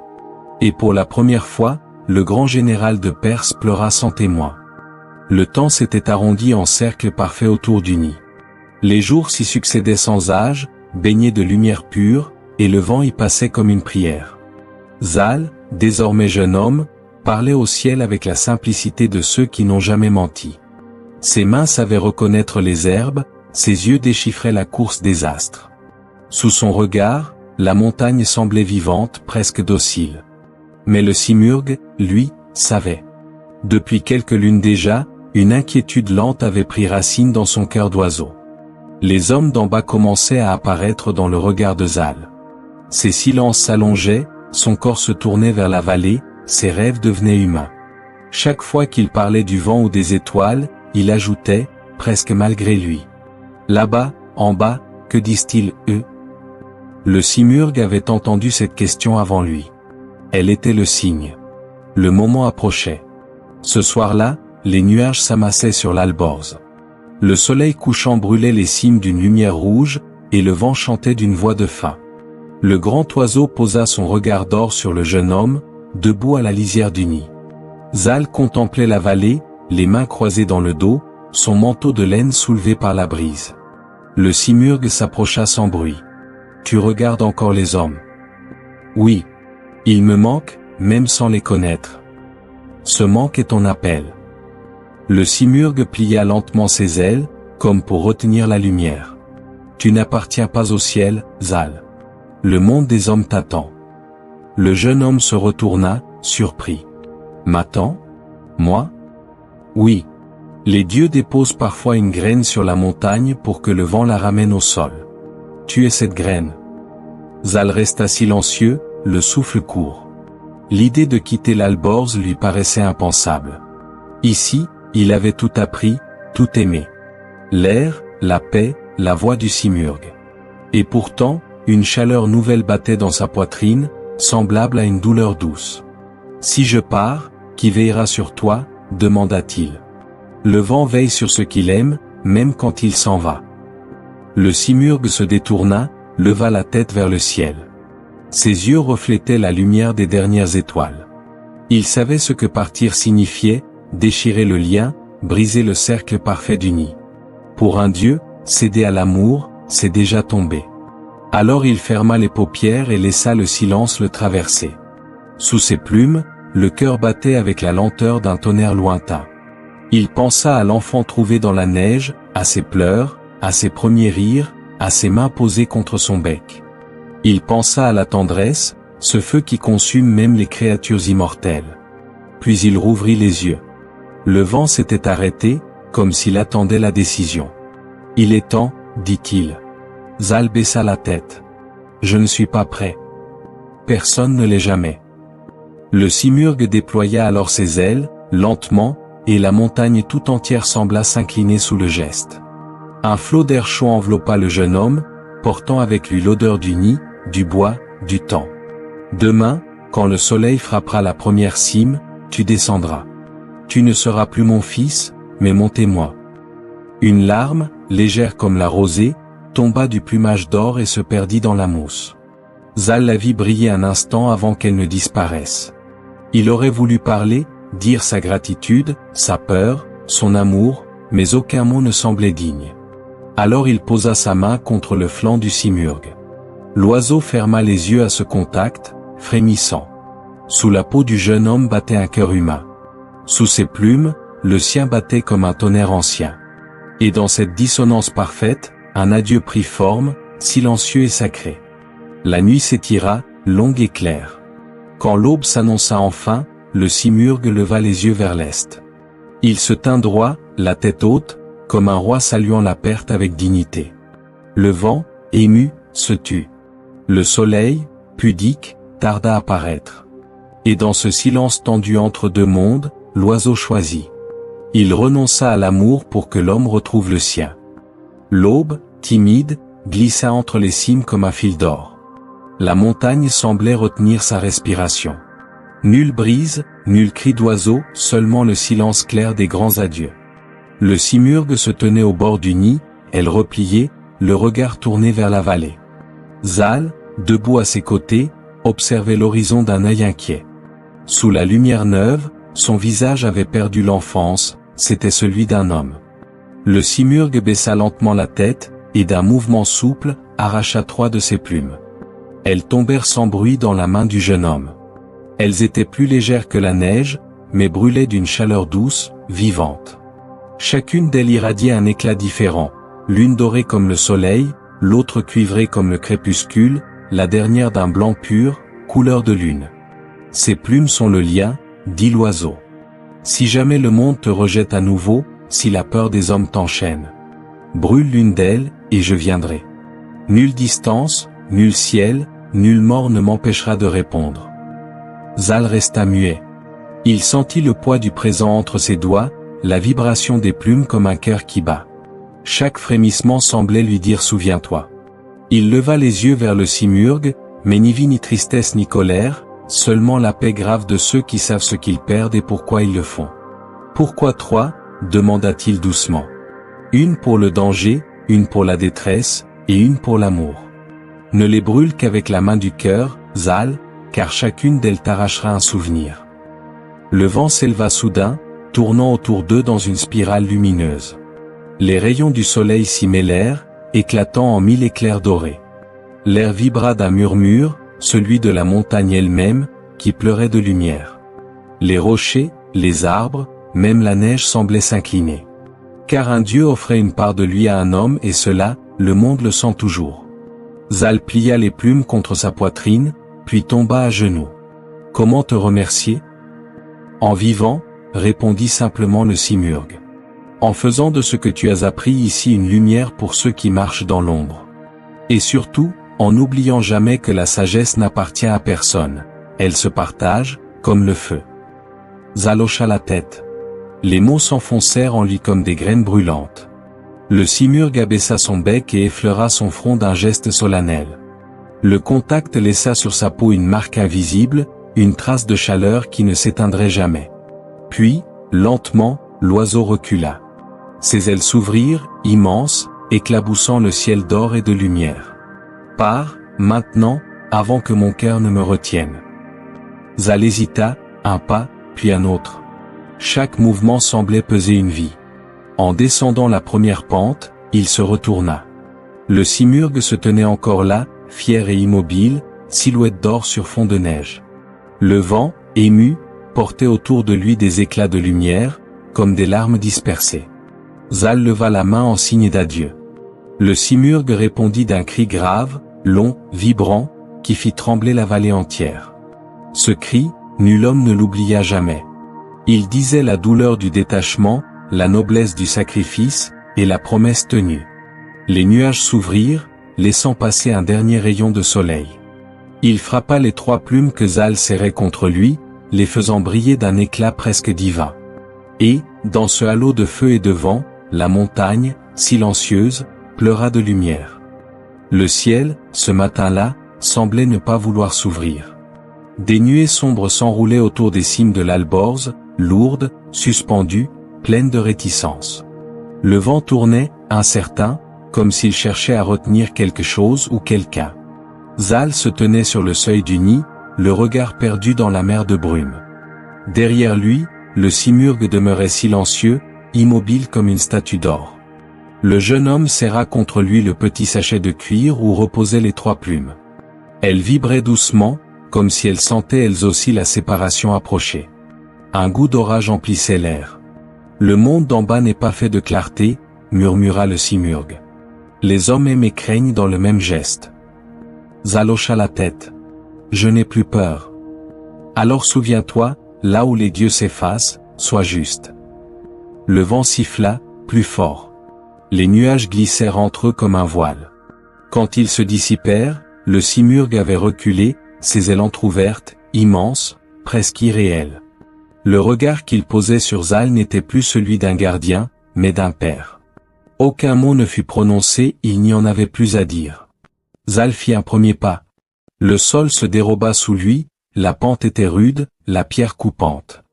Et pour la première fois, le grand général de Perse pleura sans témoin. Le temps s'était arrondi en cercle parfait autour du nid. Les jours s'y succédaient sans âge, baignés de lumière pure, et le vent y passait comme une prière. Zal, désormais jeune homme, parlait au ciel avec la simplicité de ceux qui n'ont jamais menti. Ses mains savaient reconnaître les herbes, ses yeux déchiffraient la course des astres. Sous son regard, la montagne semblait vivante, presque docile. Mais le simurgue, lui, savait. Depuis quelques lunes déjà, une inquiétude lente avait pris racine dans son cœur d'oiseau. Les hommes d'en bas commençaient à apparaître dans le regard de Zal. Ses silences s'allongeaient, son corps se tournait vers la vallée, ses rêves devenaient humains. Chaque fois qu'il parlait du vent ou des étoiles, il ajoutait, presque malgré lui. Là-bas, en bas, que disent-ils, eux? Le simurgue avait entendu cette question avant lui. Elle était le signe. Le moment approchait. Ce soir-là, les nuages s'amassaient sur l'Alborz. Le soleil couchant brûlait les cimes d'une lumière rouge, et le vent chantait d'une voix de faim. Le grand oiseau posa son regard d'or sur le jeune homme, debout à la lisière du nid. Zal contemplait la vallée, les mains croisées dans le dos, son manteau de laine soulevé par la brise. Le simurgue s'approcha sans bruit. « Tu regardes encore les hommes ?»« Oui. Ils me manquent, même sans les connaître. Ce manque est ton appel. » Le simurgue plia lentement ses ailes, comme pour retenir la lumière. « Tu n'appartiens pas au ciel, Zal. Le monde des hommes t'attend. » Le jeune homme se retourna, surpris. « M'attend? Moi? Oui. Les dieux déposent parfois une graine sur la montagne pour que le vent la ramène au sol. Tu es cette graine. » Zal resta silencieux, le souffle court. L'idée de quitter l'Alborz lui paraissait impensable. Ici, il avait tout appris, tout aimé. L'air, la paix, la voix du simurgue. Et pourtant, une chaleur nouvelle battait dans sa poitrine, semblable à une douleur douce. « Si je pars, qui veillera sur toi ?» demanda-t-il. Le vent veille sur ce qu'il aime, même quand il s'en va. Le simurgue se détourna, leva la tête vers le ciel. Ses yeux reflétaient la lumière des dernières étoiles. Il savait ce que partir signifiait, déchirer le lien, briser le cercle parfait du nid. Pour un dieu, céder à l'amour, c'est déjà tomber. Alors il ferma les paupières et laissa le silence le traverser. Sous ses plumes, le cœur battait avec la lenteur d'un tonnerre lointain. Il pensa à l'enfant trouvé dans la neige, à ses pleurs, à ses premiers rires, à ses mains posées contre son bec. Il pensa à la tendresse, ce feu qui consume même les créatures immortelles. Puis il rouvrit les yeux. Le vent s'était arrêté, comme s'il attendait la décision. « Il est temps, dit-il. » Zal baissa la tête. « Je ne suis pas prêt. » Personne ne l'est jamais. Le simurgue déploya alors ses ailes, lentement, et la montagne tout entière sembla s'incliner sous le geste. Un flot d'air chaud enveloppa le jeune homme, portant avec lui l'odeur du nid, du bois, du temps. « Demain, quand le soleil frappera la première cime, tu descendras. Tu ne seras plus mon fils, mais mon témoin. » Une larme, légère comme la rosée, tomba du plumage d'or et se perdit dans la mousse. Zal la vit briller un instant avant qu'elle ne disparaisse. Il aurait voulu parler, dire sa gratitude, sa peur, son amour, mais aucun mot ne semblait digne. Alors il posa sa main contre le flanc du simurgue. L'oiseau ferma les yeux à ce contact, frémissant. Sous la peau du jeune homme battait un cœur humain. Sous ses plumes, le sien battait comme un tonnerre ancien. Et dans cette dissonance parfaite, un adieu prit forme, silencieux et sacré. La nuit s'étira, longue et claire. Quand l'aube s'annonça enfin, le simurgue leva les yeux vers l'est. Il se tint droit, la tête haute, comme un roi saluant la perte avec dignité. Le vent, ému, se tut. Le soleil, pudique, tarda à paraître. Et dans ce silence tendu entre deux mondes, l'oiseau choisit. Il renonça à l'amour pour que l'homme retrouve le sien. L'aube, timide, glissa entre les cimes comme un fil d'or. La montagne semblait retenir sa respiration. Nulle brise, nul cri d'oiseau, seulement le silence clair des grands adieux. Le simurgue se tenait au bord du nid, elle repliée, le regard tourné vers la vallée. Zal, debout à ses côtés, observait l'horizon d'un œil inquiet. Sous la lumière neuve, son visage avait perdu l'enfance, c'était celui d'un homme. Le simurghe baissa lentement la tête, et d'un mouvement souple, arracha 3 de ses plumes. Elles tombèrent sans bruit dans la main du jeune homme. Elles étaient plus légères que la neige, mais brûlaient d'une chaleur douce, vivante. Chacune d'elles irradiait un éclat différent, l'une dorée comme le soleil, l'autre cuivrée comme le crépuscule, la dernière d'un blanc pur, couleur de lune. Ces plumes sont le lien, dit l'oiseau. Si jamais le monde te rejette à nouveau, si la peur des hommes t'enchaîne, brûle l'une d'elles, et je viendrai. Nulle distance, nul ciel, nulle mort ne m'empêchera de répondre. Zal resta muet. Il sentit le poids du présent entre ses doigts, la vibration des plumes comme un cœur qui bat. Chaque frémissement semblait lui dire « Souviens-toi ». Il leva les yeux vers le simurghe, mais n'y vit ni tristesse ni colère, seulement la paix grave de ceux qui savent ce qu'ils perdent et pourquoi ils le font. « Pourquoi 3 » demanda-t-il doucement. « Une pour le danger, une pour la détresse, et une pour l'amour. Ne les brûle qu'avec la main du cœur, Zal, car chacune d'elles t'arrachera un souvenir. » Le vent s'éleva soudain, tournant autour d'eux dans une spirale lumineuse. Les rayons du soleil s'y mêlèrent, éclatant en 1000 éclairs dorés. L'air vibra d'un murmure, celui de la montagne elle-même, qui pleurait de lumière. Les rochers, les arbres, même la neige semblaient s'incliner. Car un Dieu offrait une part de lui à un homme et cela, le monde le sent toujours. Zal plia les plumes contre sa poitrine, puis tomba à genoux. « Comment te remercier ?» « En vivant, » répondit simplement le simurghe. « En faisant de ce que tu as appris ici une lumière pour ceux qui marchent dans l'ombre. Et surtout, en n'oubliant jamais que la sagesse n'appartient à personne, elle se partage, comme le feu. » Zal hocha la tête. Les mots s'enfoncèrent en lui comme des graines brûlantes. Le simurghe abaissa son bec et effleura son front d'un geste solennel. Le contact laissa sur sa peau une marque invisible, une trace de chaleur qui ne s'éteindrait jamais. Puis, lentement, l'oiseau recula. Ses ailes s'ouvrirent, immenses, éclaboussant le ciel d'or et de lumière. « Pars, maintenant, avant que mon cœur ne me retienne. » Zal hésita, un pas, puis un autre. Chaque mouvement semblait peser une vie. En descendant la première pente, il se retourna. Le simurghe se tenait encore là, fier et immobile, silhouette d'or sur fond de neige. Le vent, ému, portait autour de lui des éclats de lumière, comme des larmes dispersées. Zal leva la main en signe d'adieu. Le simurghe répondit d'un cri grave, long, vibrant, qui fit trembler la vallée entière. Ce cri, nul homme ne l'oublia jamais. Il disait la douleur du détachement, la noblesse du sacrifice, et la promesse tenue. Les nuages s'ouvrirent, laissant passer un dernier rayon de soleil. Il frappa les 3 plumes que Zal serrait contre lui, les faisant briller d'un éclat presque divin. Et, dans ce halo de feu et de vent, la montagne, silencieuse, pleura de lumière. Le ciel, ce matin-là, semblait ne pas vouloir s'ouvrir. Des nuées sombres s'enroulaient autour des cimes de l'Alborz, lourdes, suspendues, pleines de réticence. Le vent tournait, incertain, comme s'il cherchait à retenir quelque chose ou quelqu'un. Zal se tenait sur le seuil du nid, le regard perdu dans la mer de brume. Derrière lui, le simurghe demeurait silencieux, immobile comme une statue d'or. Le jeune homme serra contre lui le petit sachet de cuir où reposaient les 3 plumes. Elles vibraient doucement, comme si elles sentaient elles aussi la séparation approcher. Un goût d'orage emplissait l'air. « Le monde d'en bas n'est pas fait de clarté », murmura le simurghe. « Les hommes aiment et craignent dans le même geste. » Zal hocha la tête. « Je n'ai plus peur. Alors souviens-toi, là où les dieux s'effacent, sois juste. » Le vent siffla, plus fort. Les nuages glissèrent entre eux comme un voile. Quand ils se dissipèrent, le simurghe avait reculé, ses ailes entr'ouvertes, immenses, presque irréelles. Le regard qu'il posait sur Zal n'était plus celui d'un gardien, mais d'un père. Aucun mot ne fut prononcé, il n'y en avait plus à dire. Zal fit un premier pas. Le sol se déroba sous lui, la pente était rude, la pierre coupante.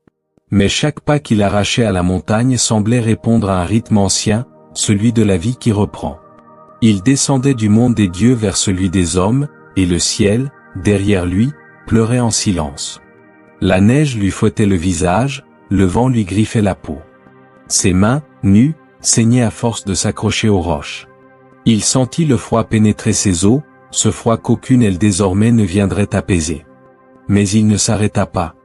Mais chaque pas qu'il arrachait à la montagne semblait répondre à un rythme ancien, celui de la vie qui reprend. Il descendait du monde des dieux vers celui des hommes, et le ciel, derrière lui, pleurait en silence. La neige lui fouettait le visage, le vent lui griffait la peau. Ses mains, nues, saignaient à force de s'accrocher aux roches. Il sentit le froid pénétrer ses os, ce froid qu'aucune aile désormais ne viendrait apaiser. Mais il ne s'arrêta pas.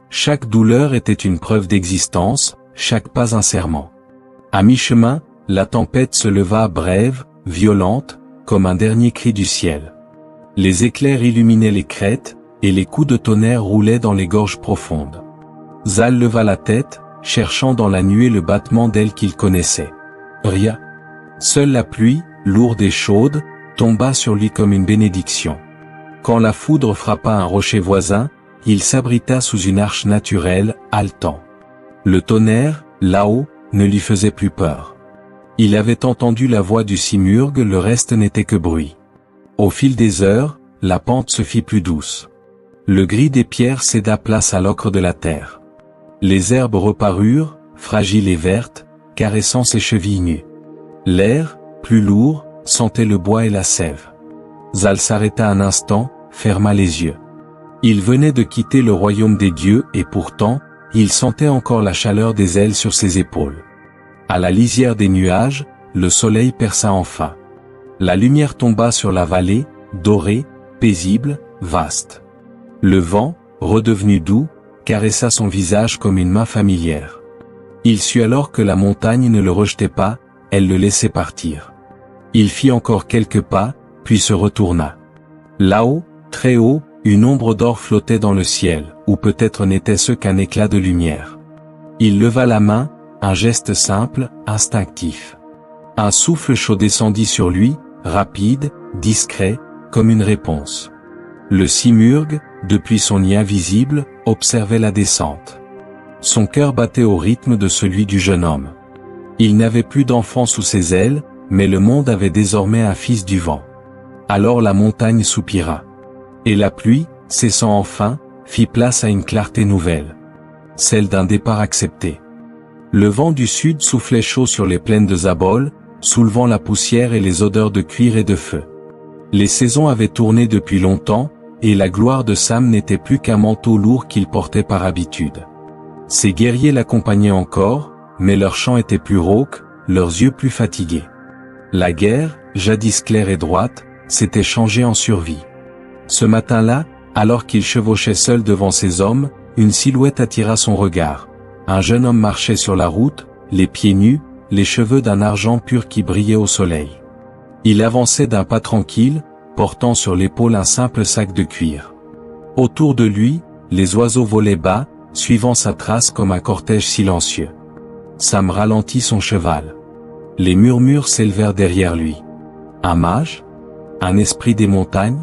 Chaque douleur était une preuve d'existence, chaque pas un serment. À mi-chemin, la tempête se leva brève, violente, comme un dernier cri du ciel. Les éclairs illuminaient les crêtes, et les coups de tonnerre roulaient dans les gorges profondes. Zal leva la tête, cherchant dans la nuée le battement d'ailes qu'il connaissait. Rien. Seule la pluie, lourde et chaude, tomba sur lui comme une bénédiction. Quand la foudre frappa un rocher voisin, il s'abrita sous une arche naturelle, haletant. Le tonnerre, là-haut, ne lui faisait plus peur. Il avait entendu la voix du simurgue, le reste n'était que bruit. Au fil des heures, la pente se fit plus douce. Le gris des pierres céda place à l'ocre de la terre. Les herbes reparurent, fragiles et vertes, caressant ses chevilles nues. L'air, plus lourd, sentait le bois et la sève. Zal s'arrêta un instant, ferma les yeux. Il venait de quitter le royaume des dieux et pourtant, il sentait encore la chaleur des ailes sur ses épaules. À la lisière des nuages, le soleil perça enfin. La lumière tomba sur la vallée, dorée, paisible, vaste. Le vent, redevenu doux, caressa son visage comme une main familière. Il sut alors que la montagne ne le rejetait pas, elle le laissait partir. Il fit encore quelques pas, puis se retourna. Là-haut, très haut, une ombre d'or flottait dans le ciel, ou peut-être n'était-ce qu'un éclat de lumière. Il leva la main, un geste simple, instinctif. Un souffle chaud descendit sur lui, rapide, discret, comme une réponse. Le simurgue, depuis son nid invisible, observait la descente. Son cœur battait au rythme de celui du jeune homme. Il n'avait plus d'enfant sous ses ailes, mais le monde avait désormais un fils du vent. Alors la montagne soupira. Et la pluie, cessant enfin, fit place à une clarté nouvelle. Celle d'un départ accepté. Le vent du sud soufflait chaud sur les plaines de Zabol, soulevant la poussière et les odeurs de cuir et de feu. Les saisons avaient tourné depuis longtemps, et la gloire de Sam n'était plus qu'un manteau lourd qu'il portait par habitude. Ses guerriers l'accompagnaient encore, mais leur chant était plus rauque, leurs yeux plus fatigués. La guerre, jadis claire et droite, s'était changée en survie. Ce matin-là, alors qu'il chevauchait seul devant ses hommes, une silhouette attira son regard. Un jeune homme marchait sur la route, les pieds nus, les cheveux d'un argent pur qui brillaient au soleil. Il avançait d'un pas tranquille, portant sur l'épaule un simple sac de cuir. Autour de lui, les oiseaux volaient bas, suivant sa trace comme un cortège silencieux. Sam ralentit son cheval. Les murmures s'élevèrent derrière lui. Un mage? Un esprit des montagnes?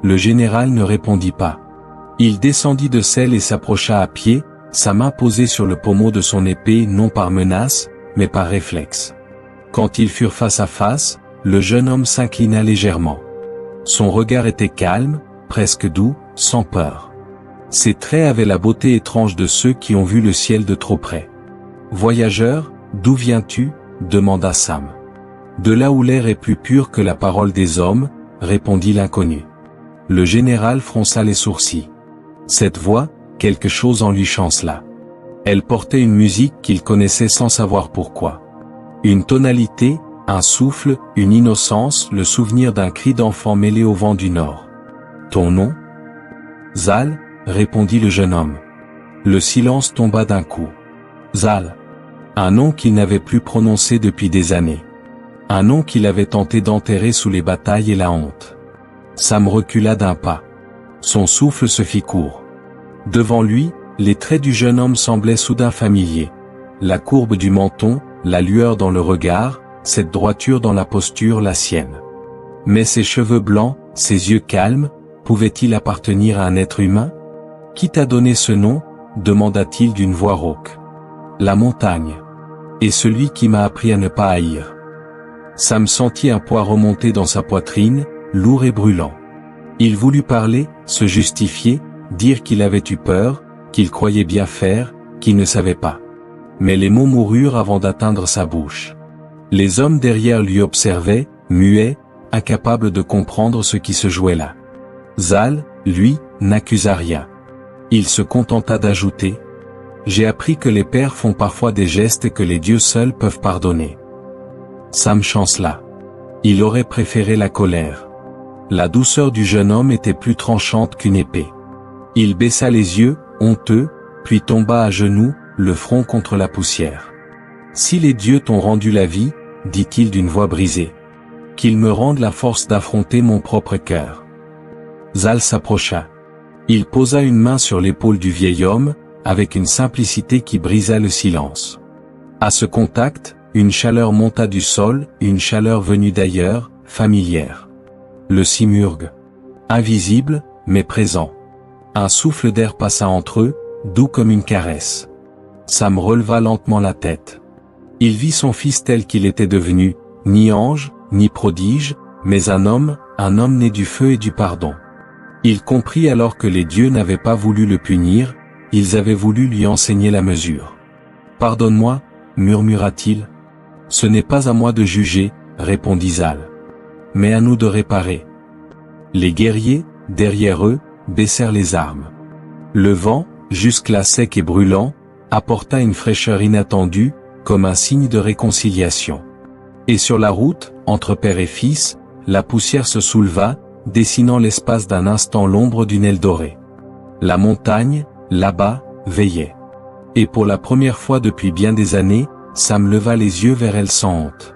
Le général ne répondit pas. Il descendit de selle et s'approcha à pied, sa main posée sur le pommeau de son épée non par menace, mais par réflexe. Quand ils furent face à face, le jeune homme s'inclina légèrement. Son regard était calme, presque doux, sans peur. Ses traits avaient la beauté étrange de ceux qui ont vu le ciel de trop près. « Voyageur, d'où viens-tu » demanda Sam. « De là où l'air est plus pur que la parole des hommes » répondit l'inconnu. Le général fronça les sourcils. Cette voix, quelque chose en lui chancela. Elle portait une musique qu'il connaissait sans savoir pourquoi. Une tonalité, un souffle, une innocence, le souvenir d'un cri d'enfant mêlé au vent du nord. « Ton nom » ? « Zal » répondit le jeune homme. Le silence tomba d'un coup. Zal. Un nom qu'il n'avait plus prononcé depuis des années. Un nom qu'il avait tenté d'enterrer sous les batailles et la honte. Sam recula d'un pas. Son souffle se fit court. Devant lui, les traits du jeune homme semblaient soudain familiers. La courbe du menton, la lueur dans le regard, cette droiture dans la posture la sienne. Mais ses cheveux blancs, ses yeux calmes, pouvaient-ils appartenir à un être humain ? Qui t'a donné ce nom ? Demanda-t-il d'une voix rauque. La montagne. Et celui qui m'a appris à ne pas haïr. Sam sentit un poids remonter dans sa poitrine, lourd et brûlant. Il voulut parler, se justifier, dire qu'il avait eu peur, qu'il croyait bien faire, qu'il ne savait pas. Mais les mots moururent avant d'atteindre sa bouche. Les hommes derrière lui observaient, muets, incapables de comprendre ce qui se jouait là. Zal, lui, n'accusa rien. Il se contenta d'ajouter : j'ai appris que les pères font parfois des gestes et que les dieux seuls peuvent pardonner. Sam chancela. Il aurait préféré la colère. La douceur du jeune homme était plus tranchante qu'une épée. Il baissa les yeux, honteux, puis tomba à genoux, le front contre la poussière. Si les dieux t'ont rendu la vie, dit-il d'une voix brisée, qu'ils me rendent la force d'affronter mon propre cœur. Zal s'approcha. Il posa une main sur l'épaule du vieil homme, avec une simplicité qui brisa le silence. À ce contact, une chaleur monta du sol, une chaleur venue d'ailleurs, familière. Le simurgh. Invisible, mais présent. Un souffle d'air passa entre eux, doux comme une caresse. Sam releva lentement la tête. Il vit son fils tel qu'il était devenu, ni ange, ni prodige, mais un homme né du feu et du pardon. Il comprit alors que les dieux n'avaient pas voulu le punir, ils avaient voulu lui enseigner la mesure. « Pardonne-moi, murmura-t-il. Ce n'est pas à moi de juger, répondit Zal. Mais à nous de réparer. Les guerriers, derrière eux, baissèrent les armes. Le vent, jusque-là sec et brûlant, apporta une fraîcheur inattendue, comme un signe de réconciliation. Et sur la route, entre père et fils, la poussière se souleva, dessinant l'espace d'un instant l'ombre d'une aile dorée. La montagne, là-bas, veillait. Et pour la première fois depuis bien des années, Sam leva les yeux vers elle sans honte.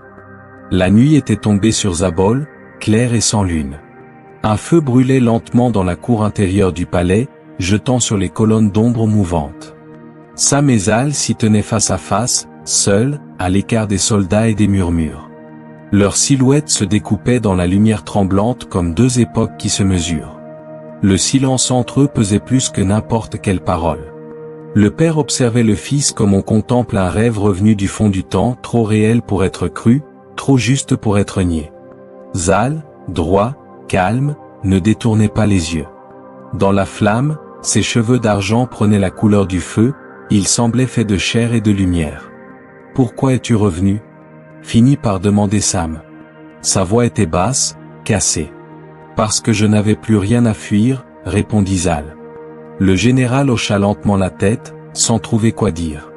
La nuit était tombée sur Zabol, claire et sans lune. Un feu brûlait lentement dans la cour intérieure du palais, jetant sur les colonnes d'ombre mouvantes. Sam et Zal s'y tenaient face à face, seuls, à l'écart des soldats et des murmures. Leurs silhouettes se découpaient dans la lumière tremblante comme deux époques qui se mesurent. Le silence entre eux pesait plus que n'importe quelle parole. Le père observait le fils comme on contemple un rêve revenu du fond du temps, trop réel pour être cru, trop juste pour être nié. Zal, droit, calme, ne détournait pas les yeux. Dans la flamme, ses cheveux d'argent prenaient la couleur du feu, il semblait fait de chair et de lumière. « Pourquoi es-tu revenu ?» finit par demander Sam. Sa voix était basse, cassée. « Parce que je n'avais plus rien à fuir, » répondit Zal. Le général hocha lentement la tête, sans trouver quoi dire.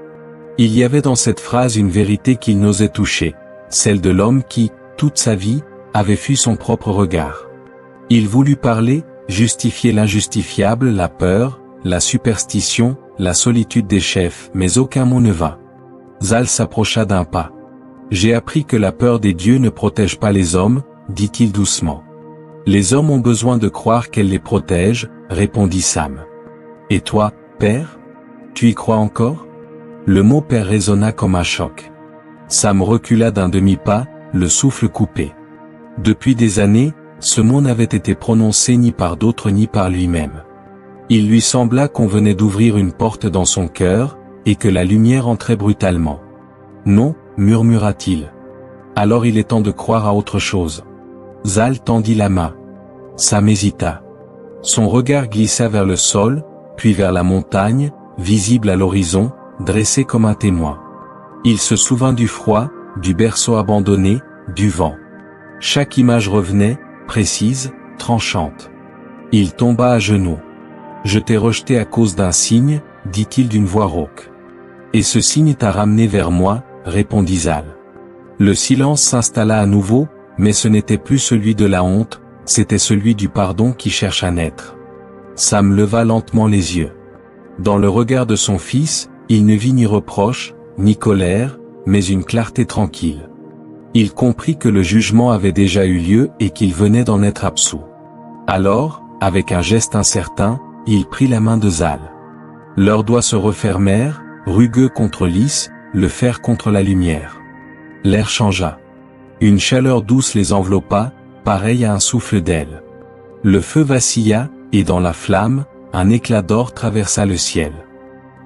Il y avait dans cette phrase une vérité qu'il n'osait toucher, celle de l'homme qui, toute sa vie, avait fui son propre regard. Il voulut parler, justifier l'injustifiable, la peur, la superstition, la solitude des chefs, mais aucun mot ne vint. Zal s'approcha d'un pas. « J'ai appris que la peur des dieux ne protège pas les hommes, » dit-il doucement. « Les hommes ont besoin de croire qu'elle les protège, » répondit Sam. « Et toi, père ? Tu y crois encore ?» Le mot père résonna comme un choc. Sam recula d'un demi-pas, le souffle coupé. Depuis des années, ce mot n'avait été prononcé ni par d'autres ni par lui-même. Il lui sembla qu'on venait d'ouvrir une porte dans son cœur, et que la lumière entrait brutalement. « Non, » murmura-t-il. « Alors il est temps de croire à autre chose. » Zal tendit la main. Sam hésita. Son regard glissa vers le sol, puis vers la montagne, visible à l'horizon, dressée comme un témoin. Il se souvint du froid, du berceau abandonné, du vent. Chaque image revenait, précise, tranchante. Il tomba à genoux. « Je t'ai rejeté à cause d'un signe, » dit-il d'une voix rauque. « Et ce signe t'a ramené vers moi, » répondit Zal. Le silence s'installa à nouveau, mais ce n'était plus celui de la honte, c'était celui du pardon qui cherche à naître. Sam leva lentement les yeux. Dans le regard de son fils, il ne vit ni reproche, ni colère, mais une clarté tranquille. Il comprit que le jugement avait déjà eu lieu et qu'il venait d'en être absous. Alors, avec un geste incertain, il prit la main de Zal. Leurs doigts se refermèrent, rugueux contre lisse, le fer contre la lumière. L'air changea. Une chaleur douce les enveloppa, pareille à un souffle d'aile. Le feu vacilla, et dans la flamme, un éclat d'or traversa le ciel.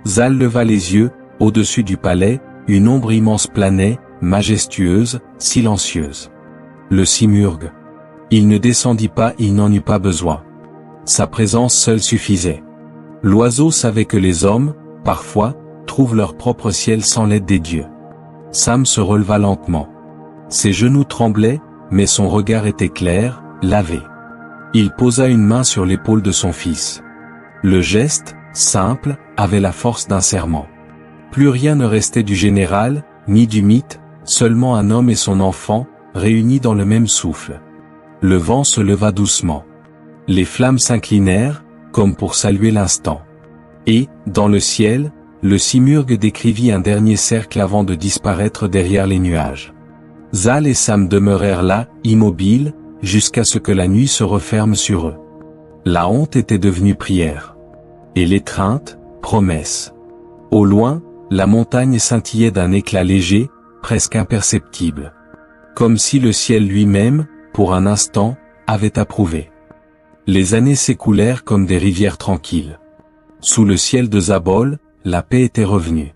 Zal leva les yeux, au-dessus du palais, une ombre immense planait, majestueuse, silencieuse. Le simurgh. Il ne descendit pas, il n'en eut pas besoin. Sa présence seule suffisait. L'oiseau savait que les hommes, parfois, trouvent leur propre ciel sans l'aide des dieux. Sam se releva lentement. Ses genoux tremblaient, mais son regard était clair, lavé. Il posa une main sur l'épaule de son fils. Le geste, simple, avait la force d'un serment. Plus rien ne restait du général, ni du mythe, seulement un homme et son enfant, réunis dans le même souffle. Le vent se leva doucement. Les flammes s'inclinèrent, comme pour saluer l'instant. Et, dans le ciel, le simurgue décrivit un dernier cercle avant de disparaître derrière les nuages. Zal et Sam demeurèrent là, immobiles, jusqu'à ce que la nuit se referme sur eux. La honte était devenue prière. Et l'étreinte, promesse. Au loin, la montagne scintillait d'un éclat léger, presque imperceptible. Comme si le ciel lui-même, pour un instant, avait approuvé. Les années s'écoulèrent comme des rivières tranquilles. Sous le ciel de Zabol, la paix était revenue.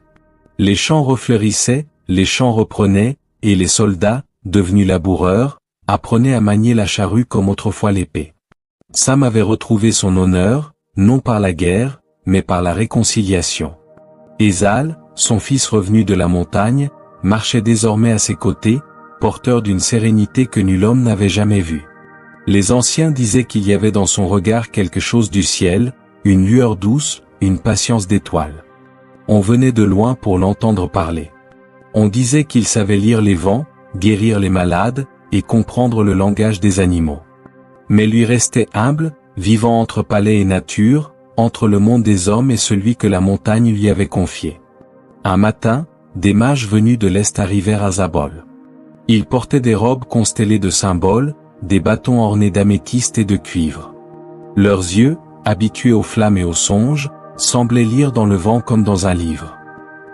Les champs refleurissaient, les champs reprenaient, et les soldats, devenus laboureurs, apprenaient à manier la charrue comme autrefois l'épée. Sam avait retrouvé son honneur, non par la guerre, mais par la réconciliation. Et Zal, son fils revenu de la montagne, marchait désormais à ses côtés, porteur d'une sérénité que nul homme n'avait jamais vue. Les anciens disaient qu'il y avait dans son regard quelque chose du ciel, une lueur douce, une patience d'étoile. On venait de loin pour l'entendre parler. On disait qu'il savait lire les vents, guérir les malades, et comprendre le langage des animaux. Mais lui restait humble, vivant entre palais et nature, entre le monde des hommes et celui que la montagne lui avait confié. Un matin, des mages venus de l'Est arrivèrent à Zabol. Ils portaient des robes constellées de symboles, des bâtons ornés d'améthyste et de cuivre. Leurs yeux, habitués aux flammes et aux songes, semblaient lire dans le vent comme dans un livre.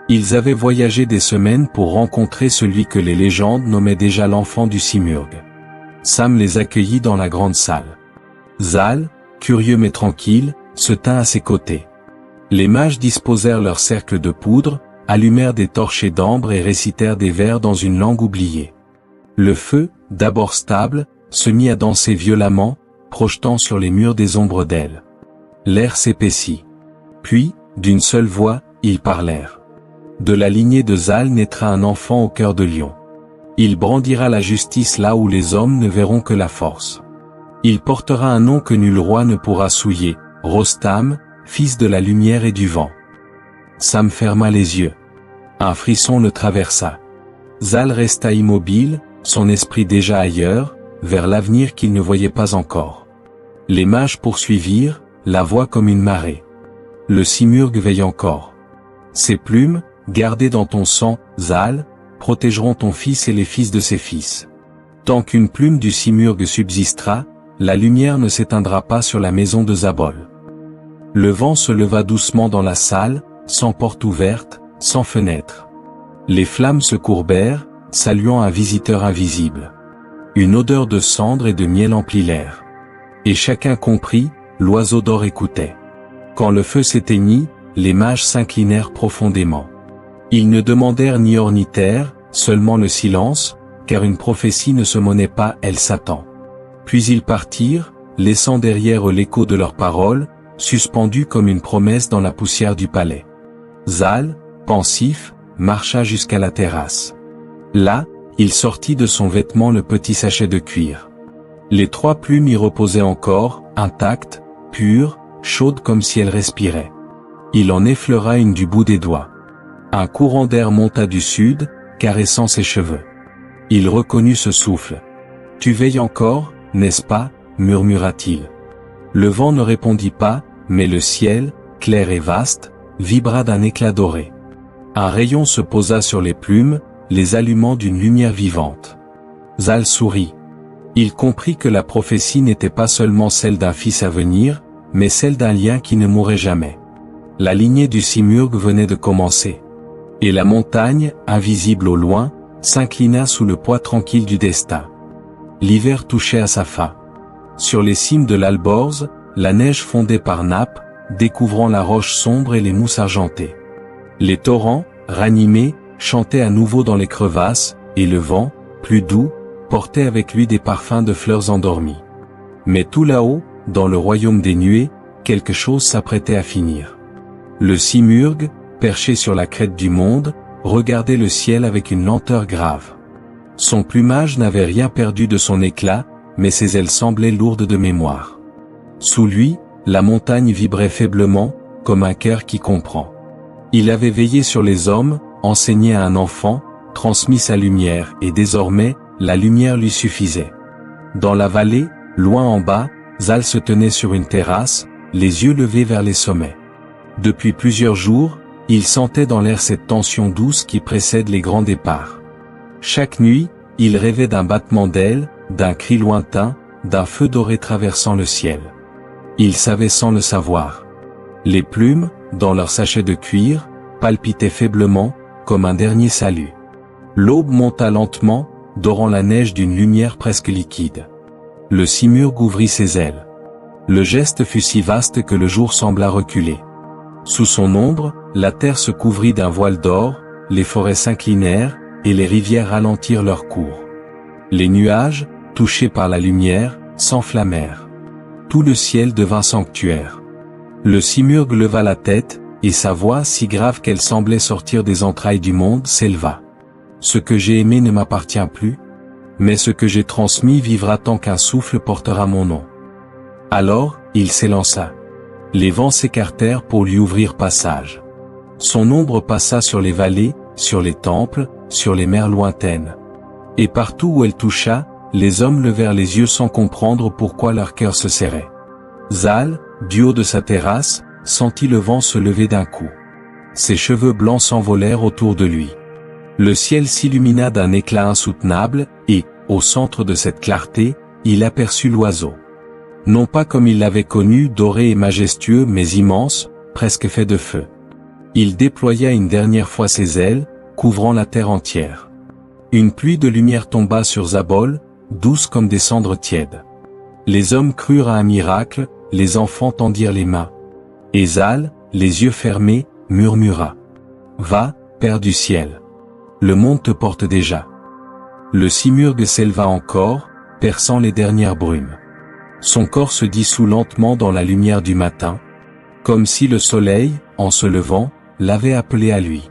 Ils avaient voyagé des semaines pour rencontrer celui que les légendes nommaient déjà l'enfant du simurgue. Sam les accueillit dans la grande salle. Zal, curieux mais tranquille, se tint à ses côtés. Les mages disposèrent leur cercle de poudre, allumèrent des torchets d'ambre et récitèrent des vers dans une langue oubliée. Le feu, d'abord stable, se mit à danser violemment, projetant sur les murs des ombres d'ailes. L'air s'épaissit. Puis, d'une seule voix, ils parlèrent. De la lignée de Zal naîtra un enfant au cœur de lion. Il brandira la justice là où les hommes ne verront que la force. Il portera un nom que nul roi ne pourra souiller, Rostam, fils de la lumière et du vent. Sam ferma les yeux. Un frisson le traversa. Zal resta immobile, son esprit déjà ailleurs, vers l'avenir qu'il ne voyait pas encore. Les mages poursuivirent, la voix comme une marée. Le simurgue veille encore. Ses plumes, gardées dans ton sang, Zal, protégeront ton fils et les fils de ses fils. Tant qu'une plume du simurgue subsistera, la lumière ne s'éteindra pas sur la maison de Zabol. Le vent se leva doucement dans la salle, sans porte ouverte, sans fenêtre. Les flammes se courbèrent, saluant un visiteur invisible. Une odeur de cendre et de miel emplit l'air. Et chacun comprit, l'oiseau d'or écoutait. Quand le feu s'éteignit, les mages s'inclinèrent profondément. Ils ne demandèrent ni or ni terre, seulement le silence, car une prophétie ne se monnaie pas, elle s'attend. Puis ils partirent, laissant derrière eux l'écho de leurs paroles, suspendues comme une promesse dans la poussière du palais. Zal, pensif, marcha jusqu'à la terrasse. Là, il sortit de son vêtement le petit sachet de cuir. Les 3 plumes y reposaient encore, intactes, pures, chaudes comme si elles respiraient. Il en effleura une du bout des doigts. Un courant d'air monta du sud, caressant ses cheveux. Il reconnut ce souffle. « Tu veilles encore, n'est-ce pas ?» murmura-t-il. Le vent ne répondit pas, mais le ciel, clair et vaste, vibra d'un éclat doré. Un rayon se posa sur les plumes, les allumant d'une lumière vivante. Zal sourit. Il comprit que la prophétie n'était pas seulement celle d'un fils à venir, mais celle d'un lien qui ne mourrait jamais. La lignée du simurgue venait de commencer. Et la montagne, invisible au loin, s'inclina sous le poids tranquille du destin. L'hiver touchait à sa fin. Sur les cimes de l'Alborz, la neige fondait par nappes, découvrant la roche sombre et les mousses argentées. Les torrents, ranimés, chantaient à nouveau dans les crevasses, et le vent, plus doux, portait avec lui des parfums de fleurs endormies. Mais tout là-haut, dans le royaume des nuées, quelque chose s'apprêtait à finir. Le simurgue, perché sur la crête du monde, regardait le ciel avec une lenteur grave. Son plumage n'avait rien perdu de son éclat, mais ses ailes semblaient lourdes de mémoire. Sous lui, la montagne vibrait faiblement, comme un cœur qui comprend. Il avait veillé sur les hommes, enseigné à un enfant, transmis sa lumière, et désormais, la lumière lui suffisait. Dans la vallée, loin en bas, Zal se tenait sur une terrasse, les yeux levés vers les sommets. Depuis plusieurs jours, il sentait dans l'air cette tension douce qui précède les grands départs. Chaque nuit, il rêvait d'un battement d'ailes, d'un cri lointain, d'un feu doré traversant le ciel. Il savait sans le savoir. Les plumes, dans leur sachet de cuir, palpitaient faiblement, comme un dernier salut. L'aube monta lentement, dorant la neige d'une lumière presque liquide. Le simurghe ouvrit ses ailes. Le geste fut si vaste que le jour sembla reculer. Sous son ombre, la terre se couvrit d'un voile d'or, les forêts s'inclinèrent, et les rivières ralentirent leur cours. Les nuages, touchés par la lumière, s'enflammèrent. Tout le ciel devint sanctuaire. Le simurghe leva la tête, et sa voix, si grave qu'elle semblait sortir des entrailles du monde, s'éleva. Ce que j'ai aimé ne m'appartient plus, mais ce que j'ai transmis vivra tant qu'un souffle portera mon nom. Alors, il s'élança. Les vents s'écartèrent pour lui ouvrir passage. Son ombre passa sur les vallées, sur les temples, sur les mers lointaines. Et partout où elle toucha, les hommes levèrent les yeux sans comprendre pourquoi leur cœur se serrait. Zal, du haut de sa terrasse, sentit le vent se lever d'un coup. Ses cheveux blancs s'envolèrent autour de lui. Le ciel s'illumina d'un éclat insoutenable, et, au centre de cette clarté, il aperçut l'oiseau. Non pas comme il l'avait connu, doré et majestueux, mais immense, presque fait de feu. Il déploya une dernière fois ses ailes, couvrant la terre entière. Une pluie de lumière tomba sur Zabol, douce comme des cendres tièdes. Les hommes crurent à un miracle, les enfants tendirent les mains. Et Zal, les yeux fermés, murmura. « Va, Père du ciel. Le monde te porte déjà. » Le simurghe s'éleva encore, perçant les dernières brumes. Son corps se dissout lentement dans la lumière du matin, comme si le soleil, en se levant, l'avait appelé à lui.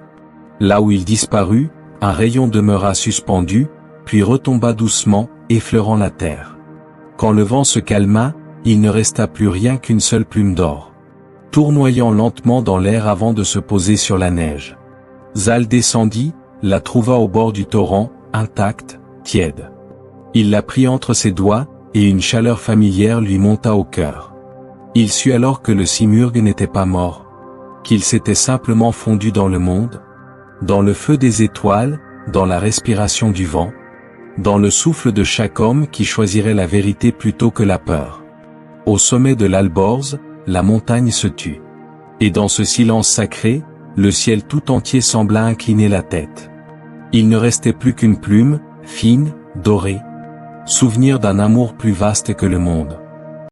Là où il disparut, un rayon demeura suspendu, puis retomba doucement, effleurant la terre. Quand le vent se calma, il ne resta plus rien qu'une seule plume d'or, tournoyant lentement dans l'air avant de se poser sur la neige. Zal descendit, la trouva au bord du torrent, intacte, tiède. Il la prit entre ses doigts, et une chaleur familière lui monta au cœur. Il sut alors que le simurghe n'était pas mort, qu'il s'était simplement fondu dans le monde, dans le feu des étoiles, dans la respiration du vent, dans le souffle de chaque homme qui choisirait la vérité plutôt que la peur. Au sommet de l'Alborz, la montagne se tut. Et dans ce silence sacré, le ciel tout entier sembla incliner la tête. Il ne restait plus qu'une plume, fine, dorée, souvenir d'un amour plus vaste que le monde.